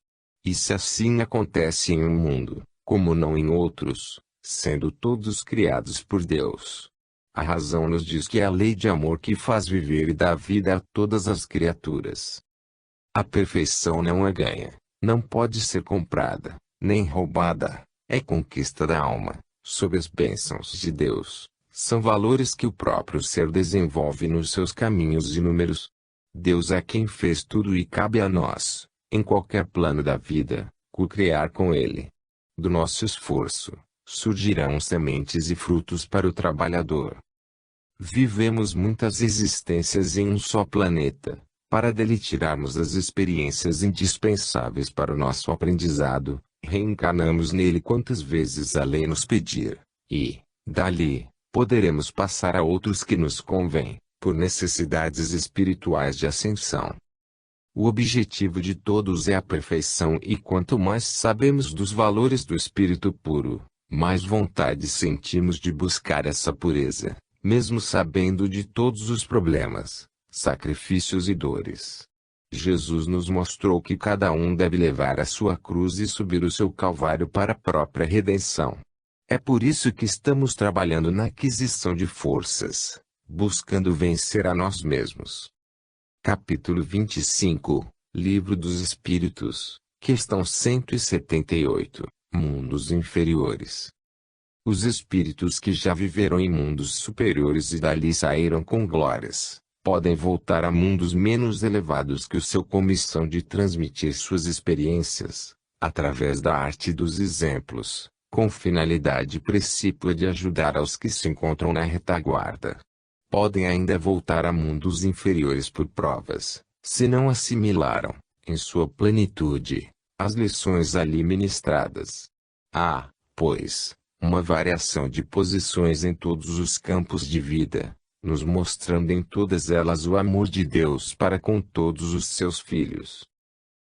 E se assim acontece em um mundo, como não em outros, sendo todos criados por Deus. A razão nos diz que é a lei de amor que faz viver e dá vida a todas as criaturas. A perfeição não é ganha, não pode ser comprada, nem roubada, é conquista da alma, sob as bênçãos de Deus. São valores que o próprio ser desenvolve nos seus caminhos inúmeros. Deus é quem fez tudo e cabe a nós, em qualquer plano da vida, co-criar com Ele. Do nosso esforço, surgirão sementes e frutos para o trabalhador. Vivemos muitas existências em um só planeta, para dele tirarmos as experiências indispensáveis para o nosso aprendizado, reencarnamos nele quantas vezes a lei nos pedir, e, dali, poderemos passar a outros que nos convém, por necessidades espirituais de ascensão. O objetivo de todos é a perfeição e quanto mais sabemos dos valores do espírito puro, mais vontade sentimos de buscar essa pureza, mesmo sabendo de todos os problemas, sacrifícios e dores. Jesus nos mostrou que cada um deve levar a sua cruz e subir o seu calvário para a própria redenção. É por isso que estamos trabalhando na aquisição de forças, buscando vencer a nós mesmos. Capítulo 25, Livro dos Espíritos, questão 178, Mundos Inferiores. Os espíritos que já viveram em mundos superiores e dali saíram com glórias, podem voltar a mundos menos elevados que o seu com missão de transmitir suas experiências, através da arte dos exemplos, com finalidade precípua de ajudar aos que se encontram na retaguarda. Podem ainda voltar a mundos inferiores por provas, se não assimilaram, em sua plenitude, as lições ali ministradas. Há, pois, uma variação de posições em todos os campos de vida, nos mostrando em todas elas o amor de Deus para com todos os seus filhos.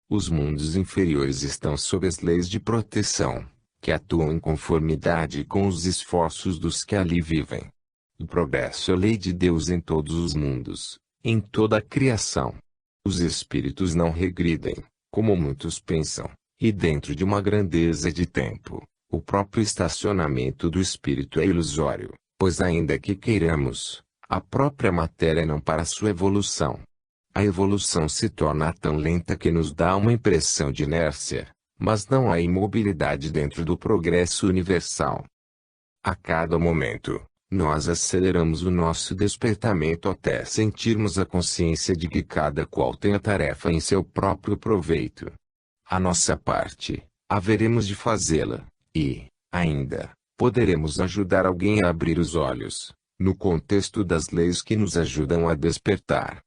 Os mundos inferiores estão sob as leis de proteção, que atuam em conformidade com os esforços dos que ali vivem. O progresso é lei de Deus em todos os mundos, em toda a criação. Os espíritos não regridem, como muitos pensam, e dentro de uma grandeza de tempo, o próprio estacionamento do espírito é ilusório, pois ainda que queiramos, a própria matéria não para sua evolução. A evolução se torna tão lenta que nos dá uma impressão de inércia, mas não há imobilidade dentro do progresso universal. A cada momento, nós aceleramos o nosso despertamento até sentirmos a consciência de que cada qual tem a tarefa em seu próprio proveito. A nossa parte, haveremos de fazê-la, e, ainda, poderemos ajudar alguém a abrir os olhos, no contexto das leis que nos ajudam a despertar.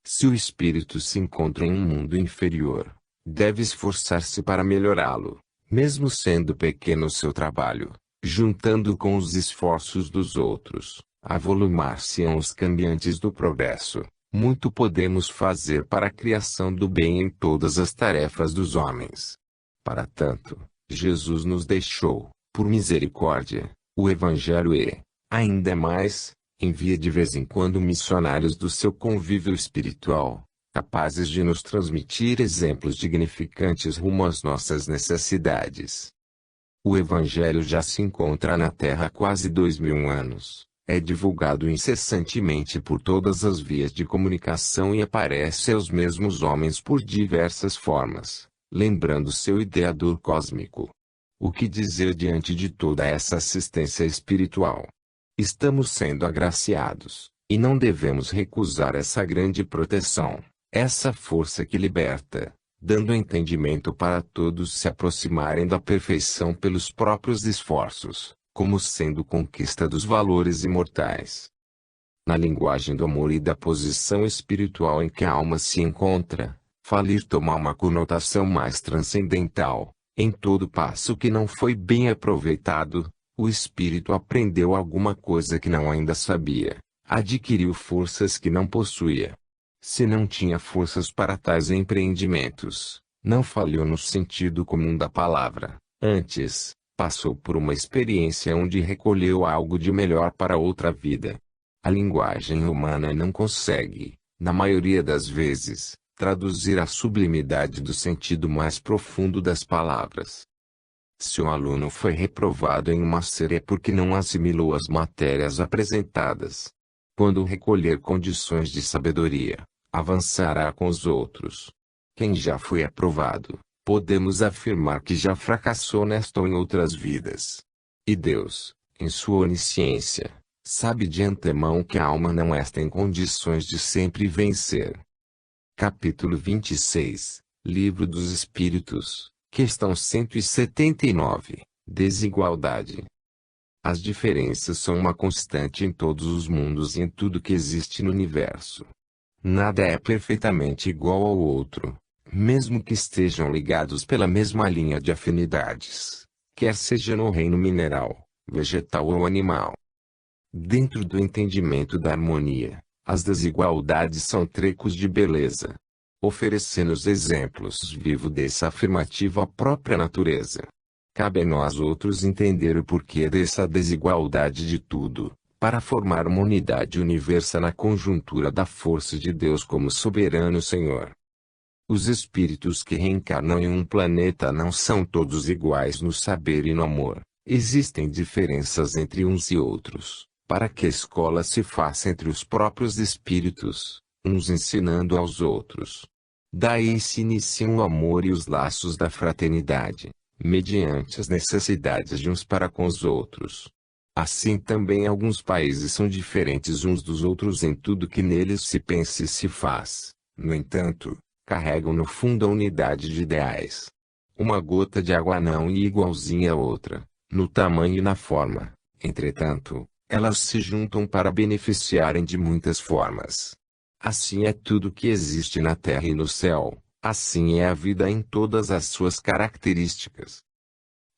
Se o espírito se encontra em um mundo inferior, deve esforçar-se para melhorá-lo, mesmo sendo pequeno o seu trabalho, juntando com os esforços dos outros, avolumar-se-ão os cambiantes do progresso. Muito podemos fazer para a criação do bem em todas as tarefas dos homens. Para tanto, Jesus nos deixou, por misericórdia, o Evangelho e, ainda mais, envia de vez em quando missionários do seu convívio espiritual, capazes de nos transmitir exemplos dignificantes rumo às nossas necessidades. O Evangelho já se encontra na Terra há quase 2000 anos, é divulgado incessantemente por todas as vias de comunicação e aparece aos mesmos homens por diversas formas, lembrando seu ideador cósmico. O que dizer diante de toda essa assistência espiritual? Estamos sendo agraciados, e não devemos recusar essa grande proteção, essa força que liberta, dando entendimento para todos se aproximarem da perfeição pelos próprios esforços, como sendo conquista dos valores imortais. Na linguagem do amor e da posição espiritual em que a alma se encontra, falir toma uma conotação mais transcendental. Em todo passo que não foi bem aproveitado, o espírito aprendeu alguma coisa que não ainda sabia, adquiriu forças que não possuía. Se não tinha forças para tais empreendimentos, não falhou no sentido comum da palavra, antes, passou por uma experiência onde recolheu algo de melhor para outra vida. A linguagem humana não consegue, na maioria das vezes, traduzir a sublimidade do sentido mais profundo das palavras. Se um aluno foi reprovado em uma série é porque não assimilou as matérias apresentadas. Quando recolher condições de sabedoria, avançará com os outros. Quem já foi aprovado, podemos afirmar que já fracassou nesta ou em outras vidas. E Deus, em sua onisciência, sabe de antemão que a alma não está em condições de sempre vencer. Capítulo 26, Livro dos Espíritos, questão 179, Desigualdade. As diferenças são uma constante em todos os mundos e em tudo que existe no universo. Nada é perfeitamente igual ao outro, mesmo que estejam ligados pela mesma linha de afinidades, quer seja no reino mineral, vegetal ou animal. Dentro do entendimento da harmonia, as desigualdades são trecos de beleza. Oferecendo-nos exemplos vivos dessa afirmativa à própria natureza. Cabe a nós outros entender o porquê dessa desigualdade de tudo, para formar uma unidade universal na conjuntura da força de Deus como soberano Senhor. Os espíritos que reencarnam em um planeta não são todos iguais no saber e no amor. Existem diferenças entre uns e outros, para que a escola se faça entre os próprios espíritos, uns ensinando aos outros. Daí se iniciam o amor e os laços da fraternidade, mediante as necessidades de uns para com os outros. Assim também alguns países são diferentes uns dos outros em tudo que neles se pensa e se faz. No entanto, carregam no fundo a unidade de ideais. Uma gota de água não é igualzinha a outra, no tamanho e na forma. Entretanto, elas se juntam para beneficiarem de muitas formas. Assim é tudo que existe na terra e no céu, assim é a vida em todas as suas características.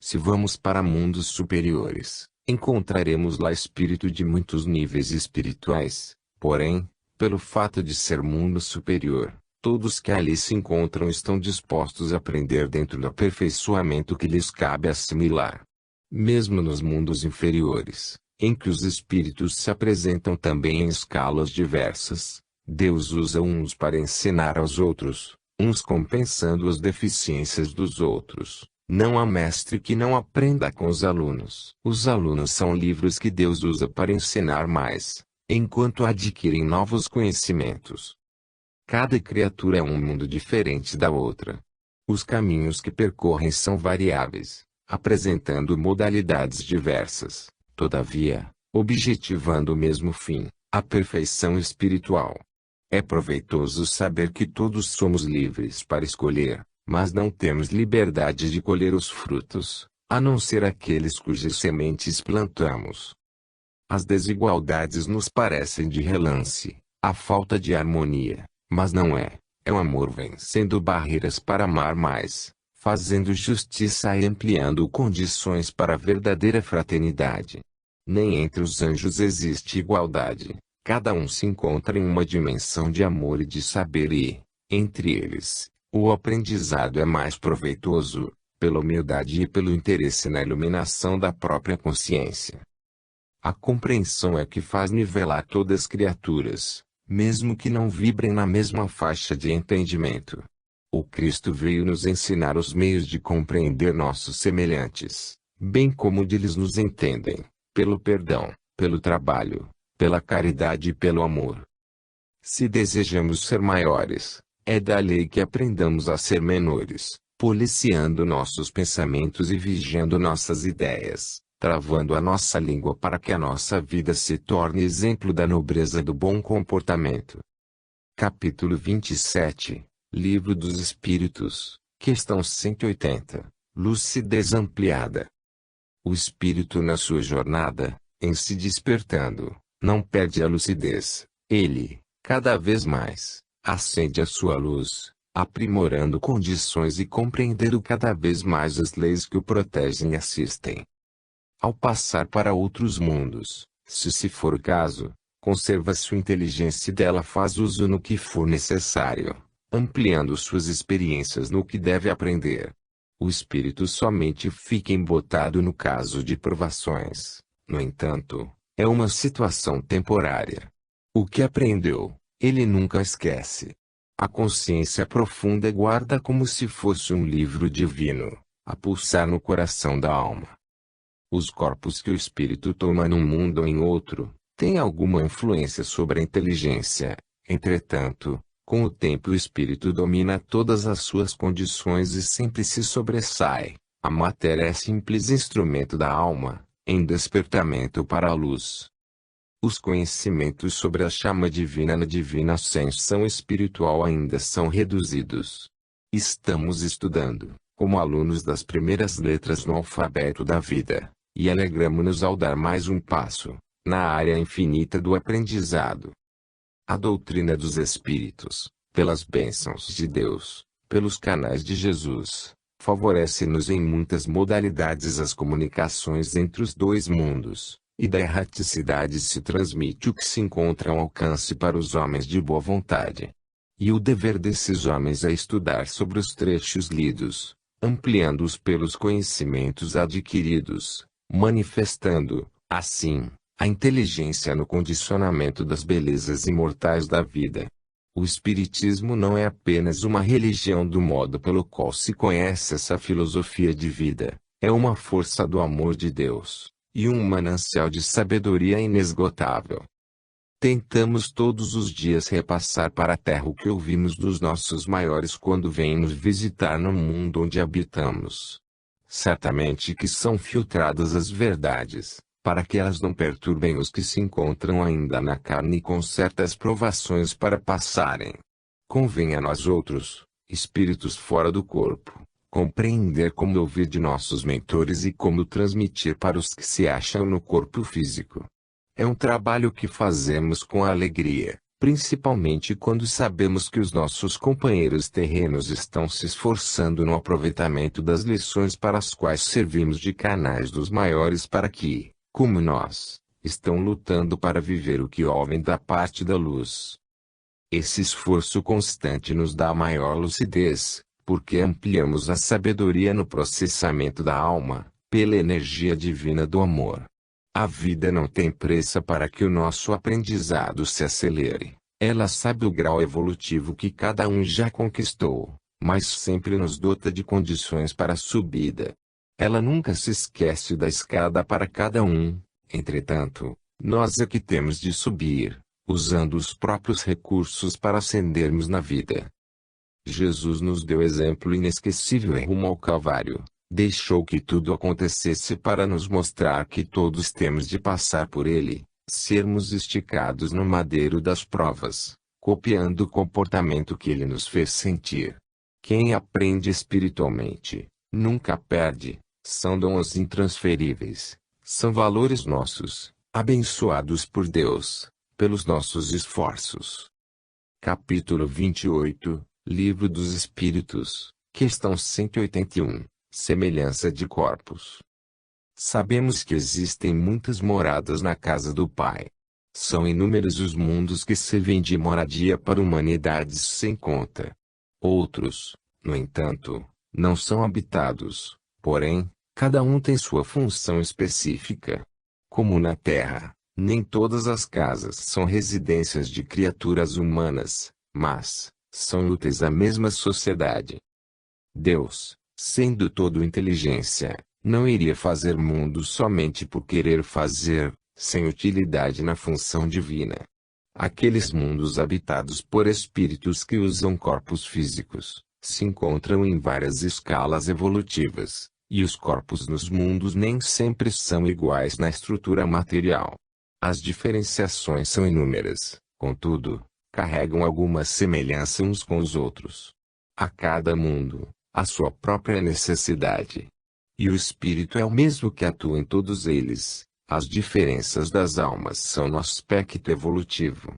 Se vamos para mundos superiores, encontraremos lá espírito de muitos níveis espirituais, porém, pelo fato de ser mundo superior, todos que ali se encontram estão dispostos a aprender dentro do aperfeiçoamento que lhes cabe assimilar. Mesmo nos mundos inferiores, em que os espíritos se apresentam também em escalas diversas, Deus usa uns para ensinar aos outros, uns compensando as deficiências dos outros. Não há mestre que não aprenda com os alunos. Os alunos são livros que Deus usa para ensinar mais, enquanto adquirem novos conhecimentos. Cada criatura é um mundo diferente da outra. Os caminhos que percorrem são variáveis, apresentando modalidades diversas, todavia, objetivando o mesmo fim, a perfeição espiritual. É proveitoso saber que todos somos livres para escolher, mas não temos liberdade de colher os frutos, a não ser aqueles cujas sementes plantamos. As desigualdades nos parecem de relance, a falta de harmonia, mas não é. É o amor vencendo barreiras para amar mais, fazendo justiça e ampliando condições para a verdadeira fraternidade. Nem entre os anjos existe igualdade, cada um se encontra em uma dimensão de amor e de saber e, entre eles, o aprendizado é mais proveitoso, pela humildade e pelo interesse na iluminação da própria consciência. A compreensão é que faz nivelar todas as criaturas, mesmo que não vibrem na mesma faixa de entendimento. O Cristo veio nos ensinar os meios de compreender nossos semelhantes, bem como de eles nos entendem, pelo perdão, pelo trabalho, pela caridade e pelo amor. Se desejamos ser maiores, é da lei que aprendamos a ser menores, policiando nossos pensamentos e vigiando nossas ideias, travando a nossa língua para que a nossa vida se torne exemplo da nobreza do bom comportamento. Capítulo 27, Livro dos Espíritos, questão 180, Lucidez ampliada. O espírito na sua jornada, em se despertando, não perde a lucidez, ele, cada vez mais, acende a sua luz, aprimorando condições e compreendendo cada vez mais as leis que o protegem e assistem. Ao passar para outros mundos, se for o caso, conserva sua inteligência e dela faz uso no que for necessário, ampliando suas experiências no que deve aprender. O espírito somente fica embotado no caso de provações, no entanto, é uma situação temporária. O que aprendeu, ele nunca esquece. A consciência profunda guarda como se fosse um livro divino, a pulsar no coração da alma. Os corpos que o espírito toma num mundo ou em outro, têm alguma influência sobre a inteligência. Entretanto, com o tempo o espírito domina todas as suas condições e sempre se sobressai. A matéria é simples instrumento da alma, em despertamento para a luz. Os conhecimentos sobre a chama divina na divina ascensão espiritual ainda são reduzidos. Estamos estudando, como alunos das primeiras letras no alfabeto da vida, e alegramo-nos ao dar mais um passo, na área infinita do aprendizado. A doutrina dos Espíritos, pelas bênçãos de Deus, pelos canais de Jesus, favorece-nos em muitas modalidades as comunicações entre os dois mundos. E da erraticidade se transmite o que se encontra ao alcance para os homens de boa vontade. E o dever desses homens é estudar sobre os trechos lidos, ampliando-os pelos conhecimentos adquiridos, manifestando, assim, A inteligência no condicionamento das belezas imortais da vida. O Espiritismo não é apenas uma religião do modo pelo qual se conhece essa filosofia de vida, é uma força do amor de Deus, e um manancial de sabedoria inesgotável. Tentamos todos os dias repassar para a Terra o que ouvimos dos nossos maiores quando vêm nos visitar no mundo onde habitamos. Certamente que são filtradas as verdades, para que elas não perturbem os que se encontram ainda na carne com certas provações para passarem. Convém a nós outros, espíritos fora do corpo, compreender como ouvir de nossos mentores e como transmitir para os que se acham no corpo físico. É um trabalho que fazemos com alegria, principalmente quando sabemos que os nossos companheiros terrenos estão se esforçando no aproveitamento das lições para as quais servimos de canais dos maiores para que, como nós, estão lutando para viver o que ouvem da parte da luz. Esse esforço constante nos dá maior lucidez, porque ampliamos a sabedoria no processamento da alma, pela energia divina do amor. A vida não tem pressa para que o nosso aprendizado se acelere. Ela sabe o grau evolutivo que cada um já conquistou, mas sempre nos dota de condições para a subida. Ela nunca se esquece da escada para cada um, entretanto, nós é que temos de subir, usando os próprios recursos para ascendermos na vida. Jesus nos deu exemplo inesquecível rumo ao Calvário, deixou que tudo acontecesse para nos mostrar que todos temos de passar por ele, sermos esticados no madeiro das provas, copiando o comportamento que ele nos fez sentir. Quem aprende espiritualmente, nunca perde. São dons intransferíveis, são valores nossos, abençoados por Deus, pelos nossos esforços. Capítulo 28, Livro dos Espíritos, questão 181, Semelhança de corpos. Sabemos que existem muitas moradas na casa do Pai. São inúmeros os mundos que servem de moradia para humanidades sem conta. Outros, no entanto, não são habitados, porém, cada um tem sua função específica. Como na Terra, nem todas as casas são residências de criaturas humanas, mas são úteis à mesma sociedade. Deus, sendo todo inteligência, não iria fazer mundos somente por querer fazer, sem utilidade na função divina. Aqueles mundos habitados por espíritos que usam corpos físicos, se encontram em várias escalas evolutivas. E os corpos nos mundos nem sempre são iguais na estrutura material. As diferenciações são inúmeras, contudo, carregam alguma semelhança uns com os outros. A cada mundo, a sua própria necessidade. E o espírito é o mesmo que atua em todos eles. As diferenças das almas são no aspecto evolutivo.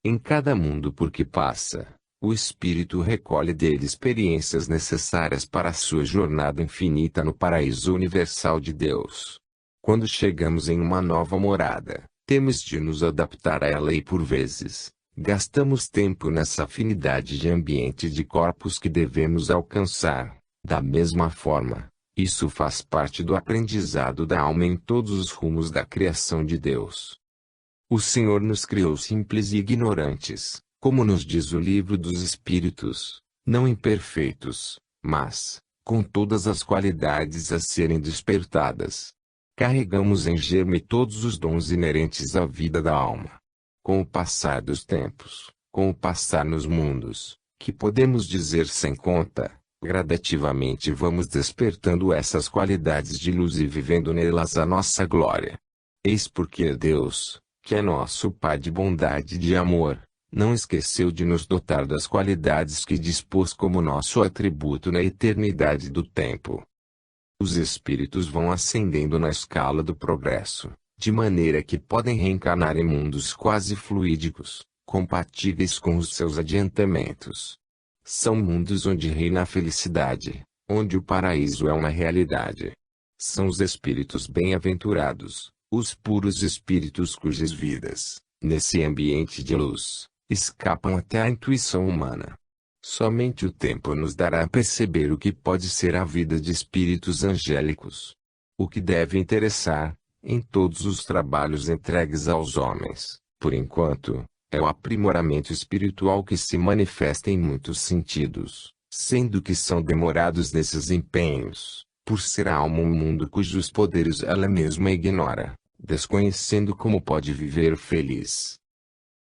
Em cada mundo por que passa, o espírito recolhe dele experiências necessárias para a sua jornada infinita no paraíso universal de Deus. Quando chegamos em uma nova morada, temos de nos adaptar a ela e por vezes, gastamos tempo nessa afinidade de ambiente de corpos que devemos alcançar. Da mesma forma, isso faz parte do aprendizado da alma em todos os rumos da criação de Deus. O Senhor nos criou simples e ignorantes, como nos diz o Livro dos Espíritos, não imperfeitos, mas, com todas as qualidades a serem despertadas. Carregamos em germe todos os dons inerentes à vida da alma. Com o passar dos tempos, com o passar nos mundos, que podemos dizer sem conta, gradativamente vamos despertando essas qualidades de luz e vivendo nelas a nossa glória. Eis porque Deus, que é nosso Pai de bondade e de amor, não esqueceu de nos dotar das qualidades que dispôs como nosso atributo na eternidade do tempo. Os espíritos vão ascendendo na escala do progresso, de maneira que podem reencarnar em mundos quase fluídicos, compatíveis com os seus adiantamentos. São mundos onde reina a felicidade, onde o paraíso é uma realidade. São os espíritos bem-aventurados, os puros espíritos cujas vidas, nesse ambiente de luz, escapam até à intuição humana. Somente o tempo nos dará a perceber o que pode ser a vida de espíritos angélicos. O que deve interessar, em todos os trabalhos entregues aos homens, por enquanto, é o aprimoramento espiritual que se manifesta em muitos sentidos, sendo que são demorados nesses empenhos, por ser a alma um mundo cujos poderes ela mesma ignora, desconhecendo como pode viver feliz.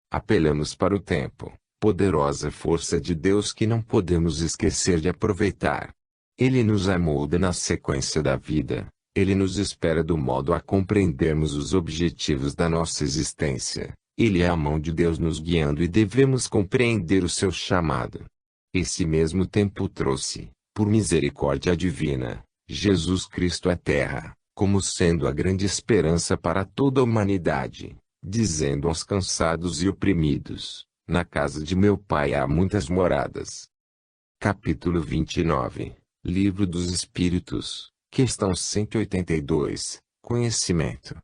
Apelamos para o tempo, poderosa força de Deus que não podemos esquecer de aproveitar. Ele nos amolda na sequência da vida, ele nos espera do modo a compreendermos os objetivos da nossa existência. Ele é a mão de Deus nos guiando e devemos compreender o seu chamado. Esse mesmo tempo trouxe, por misericórdia divina, Jesus Cristo à terra, como sendo a grande esperança para toda a humanidade, dizendo aos cansados e oprimidos: na casa de meu Pai há muitas moradas. Capítulo 29, Livro dos Espíritos, questão 182, Conhecimento.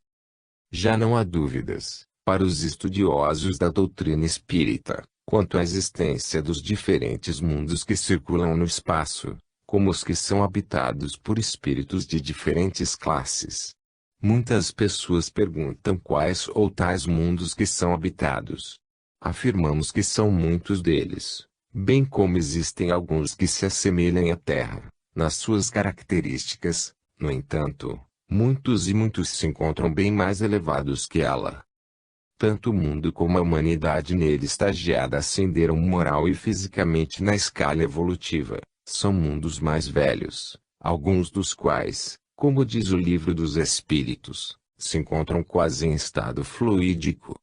Já não há dúvidas, para os estudiosos da doutrina espírita, quanto à existência dos diferentes mundos que circulam no espaço, como os que são habitados por espíritos de diferentes classes. Muitas pessoas perguntam quais ou tais mundos que são habitados. Afirmamos que são muitos deles, bem como existem alguns que se assemelham à Terra, nas suas características. No entanto, muitos se encontram bem mais elevados que ela. Tanto o mundo como a humanidade nele estagiada ascenderam moral e fisicamente na escala evolutiva. São mundos mais velhos, alguns dos quais, como diz o Livro dos Espíritos, se encontram quase em estado fluídico.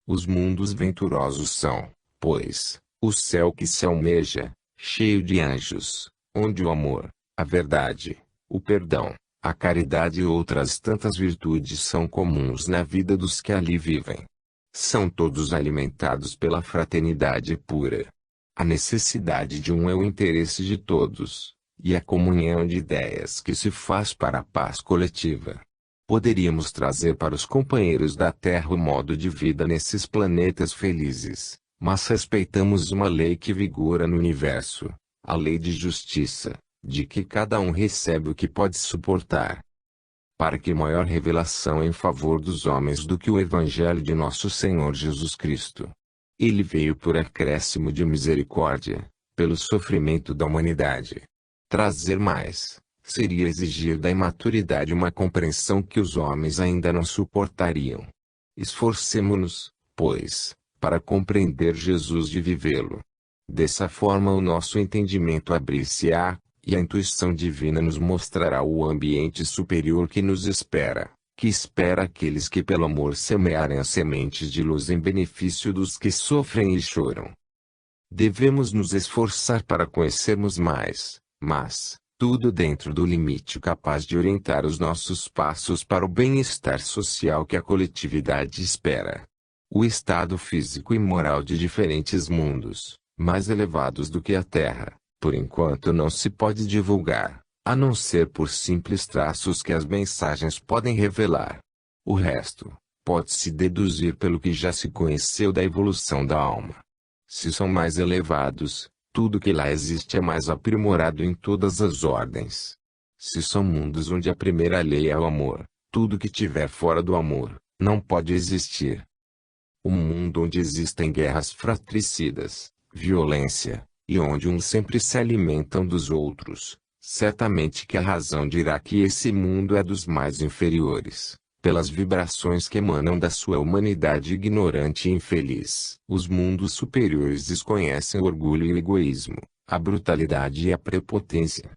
Os mundos venturosos são, pois, o céu que se almeja, cheio de anjos, onde o amor, a verdade, o perdão, a caridade e outras tantas virtudes são comuns na vida dos que ali vivem. São todos alimentados pela fraternidade pura. A necessidade de um é o interesse de todos, e a comunhão de ideias que se faz para a paz coletiva. Poderíamos trazer para os companheiros da Terra o modo de vida nesses planetas felizes, mas respeitamos uma lei que vigora no universo, a lei de justiça, de que cada um recebe o que pode suportar. Para que maior revelação em favor dos homens do que o Evangelho de nosso Senhor Jesus Cristo. Ele veio por acréscimo de misericórdia, pelo sofrimento da humanidade. Trazer mais, seria exigir da imaturidade uma compreensão que os homens ainda não suportariam. Esforcemo-nos, pois, para compreender Jesus e vivê-lo. Dessa forma o nosso entendimento abrir-se-á, e a intuição divina nos mostrará o ambiente superior que nos espera, que espera aqueles que pelo amor semearem as sementes de luz em benefício dos que sofrem e choram. Devemos nos esforçar para conhecermos mais, mas, tudo dentro do limite capaz de orientar os nossos passos para o bem-estar social que a coletividade espera. O estado físico e moral de diferentes mundos, mais elevados do que a Terra, por enquanto não se pode divulgar, a não ser por simples traços que as mensagens podem revelar. O resto, pode-se deduzir pelo que já se conheceu da evolução da alma. Se são mais elevados, tudo que lá existe é mais aprimorado em todas as ordens. Se são mundos onde a primeira lei é o amor, tudo que tiver fora do amor, não pode existir. Um mundo onde existem guerras fratricidas, violência, e onde uns sempre se alimentam dos outros, certamente que a razão dirá que esse mundo é dos mais inferiores, pelas vibrações que emanam da sua humanidade ignorante e infeliz. Os mundos superiores desconhecem o orgulho e o egoísmo, a brutalidade e a prepotência.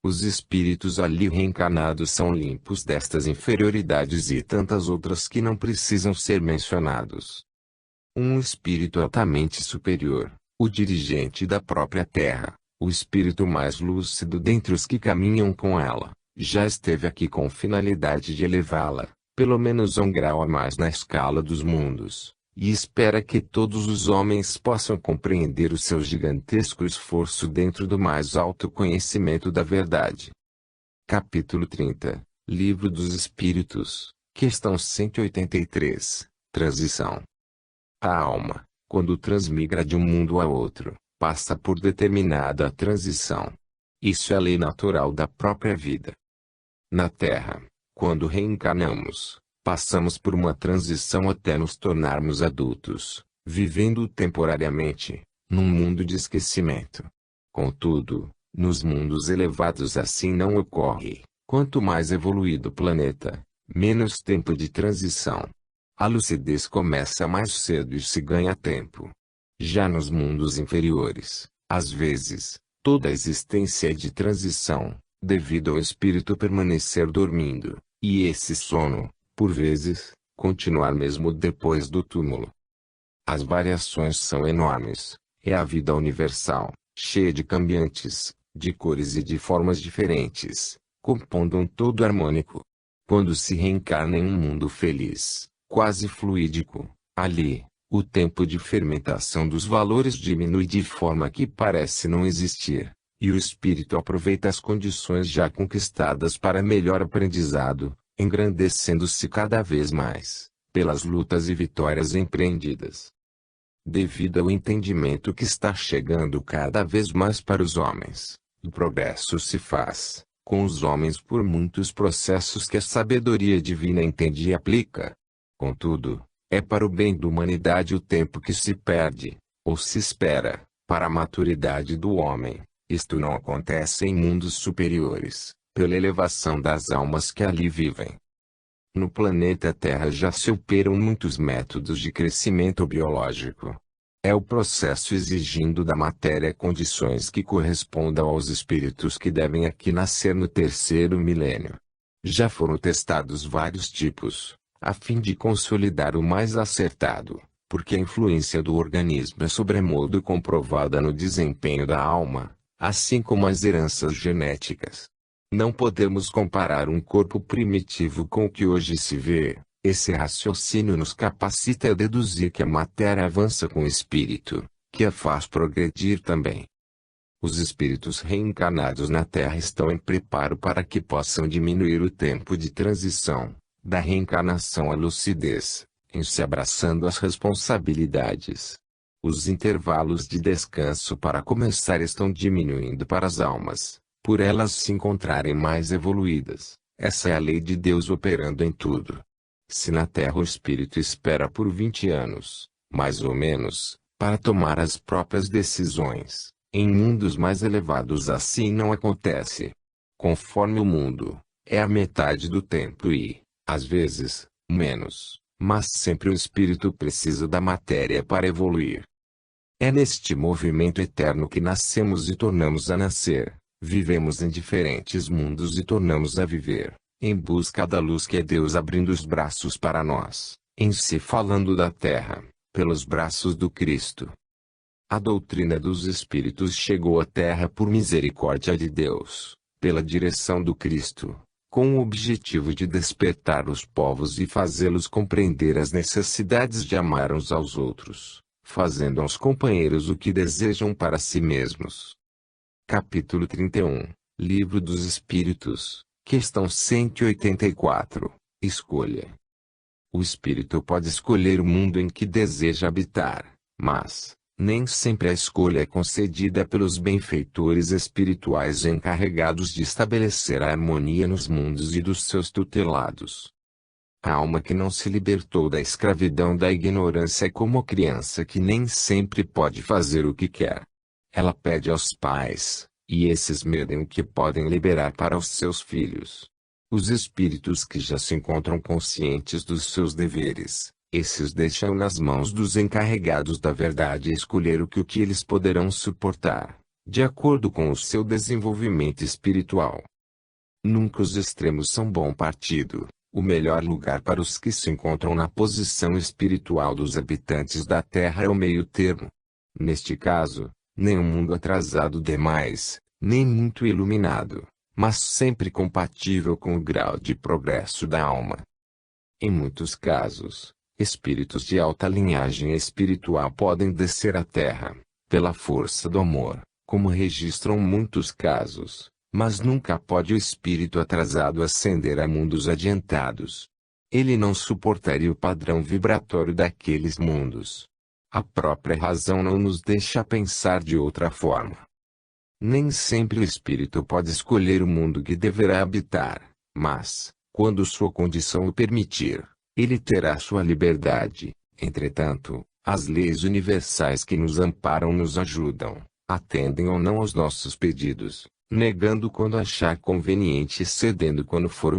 Os espíritos ali reencarnados são limpos destas inferioridades e tantas outras que não precisam ser mencionados. Um espírito altamente superior, o dirigente da própria Terra, o espírito mais lúcido dentre os que caminham com ela, já esteve aqui com finalidade de elevá-la, pelo menos um grau a mais na escala dos mundos, e espera que todos os homens possam compreender o seu gigantesco esforço dentro do mais alto conhecimento da verdade. Capítulo 30, Livro dos Espíritos, questão 183, Transição. A alma, quando transmigra de um mundo a outro, passa por determinada transição. Isso é a lei natural da própria vida. Na Terra, Quando reencarnamos, passamos por uma transição até nos tornarmos adultos, vivendo temporariamente num mundo de esquecimento. Contudo, nos mundos elevados assim não ocorre. Quanto mais evoluído o planeta, menos tempo de transição. A lucidez começa mais cedo e se ganha tempo. Já nos mundos inferiores, às vezes, toda a existência é de transição, devido ao espírito permanecer dormindo, e esse sono, por vezes, continuar mesmo depois do túmulo. As variações são enormes. É a vida universal, cheia de cambiantes, de cores e de formas diferentes, compondo um todo harmônico. Quando se reencarna em um mundo feliz, quase fluídico, ali, o tempo de fermentação dos valores diminui de forma que parece não existir, e o espírito aproveita as condições já conquistadas para melhor aprendizado, engrandecendo-se cada vez mais, pelas lutas e vitórias empreendidas. Devido ao entendimento que está chegando cada vez mais para os homens, o progresso se faz, com os homens por muitos processos que a sabedoria divina entende e aplica. Contudo, é para o bem da humanidade o tempo que se perde, ou se espera, para a maturidade do homem. Isto não acontece em mundos superiores, pela elevação das almas que ali vivem. No planeta Terra já se operam muitos métodos de crescimento biológico. É o processo exigindo da matéria condições que correspondam aos espíritos que devem aqui nascer no terceiro milênio. Já foram testados vários tipos, a fim de consolidar o mais acertado, porque a influência do organismo é sobremodo comprovada no desempenho da alma, assim como as heranças genéticas. Não podemos comparar um corpo primitivo com o que hoje se vê. Esse raciocínio nos capacita a deduzir que a matéria avança com o espírito, que a faz progredir também. Os espíritos reencarnados na Terra estão em preparo para que possam diminuir o tempo de transição, da reencarnação à lucidez, em se abraçando às responsabilidades. Os intervalos de descanso para começar estão diminuindo para as almas, por elas se encontrarem mais evoluídas. Essa é a lei de Deus operando em tudo. Se na Terra o espírito espera por 20 anos, mais ou menos, para tomar as próprias decisões, em mundos mais elevados assim não acontece. Conforme o mundo, é a metade do tempo e, às vezes, menos, mas sempre o espírito precisa da matéria para evoluir. É neste movimento eterno que nascemos e tornamos a nascer. Vivemos em diferentes mundos e tornamos a viver, em busca da luz que é Deus abrindo os braços para nós, em si falando da terra, pelos braços do Cristo. A doutrina dos Espíritos chegou à terra por misericórdia de Deus, pela direção do Cristo, com o objetivo de despertar os povos e fazê-los compreender as necessidades de amar uns aos outros, fazendo aos companheiros o que desejam para si mesmos. Capítulo 31, Livro dos Espíritos, questão 184, Escolha. O espírito pode escolher o mundo em que deseja habitar, mas, nem sempre a escolha é concedida pelos benfeitores espirituais encarregados de estabelecer a harmonia nos mundos e dos seus tutelados. A alma que não se libertou da escravidão da ignorância é como a criança que nem sempre pode fazer o que quer. Ela pede aos pais, e esses medem o que podem liberar para os seus filhos. Os espíritos que já se encontram conscientes dos seus deveres, esses deixam nas mãos dos encarregados da verdade escolher o que eles poderão suportar, de acordo com o seu desenvolvimento espiritual. Nunca os extremos são bom partido. O melhor lugar para os que se encontram na posição espiritual dos habitantes da Terra é o meio termo. Neste caso, nem um mundo atrasado demais, nem muito iluminado, mas sempre compatível com o grau de progresso da alma. Em muitos casos, espíritos de alta linhagem espiritual podem descer à Terra, pela força do amor, como registram muitos casos, mas nunca pode o espírito atrasado ascender a mundos adiantados. Ele não suportaria o padrão vibratório daqueles mundos. A própria razão não nos deixa pensar de outra forma. Nem sempre o espírito pode escolher o mundo que deverá habitar, mas, Quando sua condição o permitir, ele terá sua liberdade. Entretanto, as leis universais que nos amparam nos ajudam, atendem ou não aos nossos pedidos, negando quando achar conveniente e cedendo quando for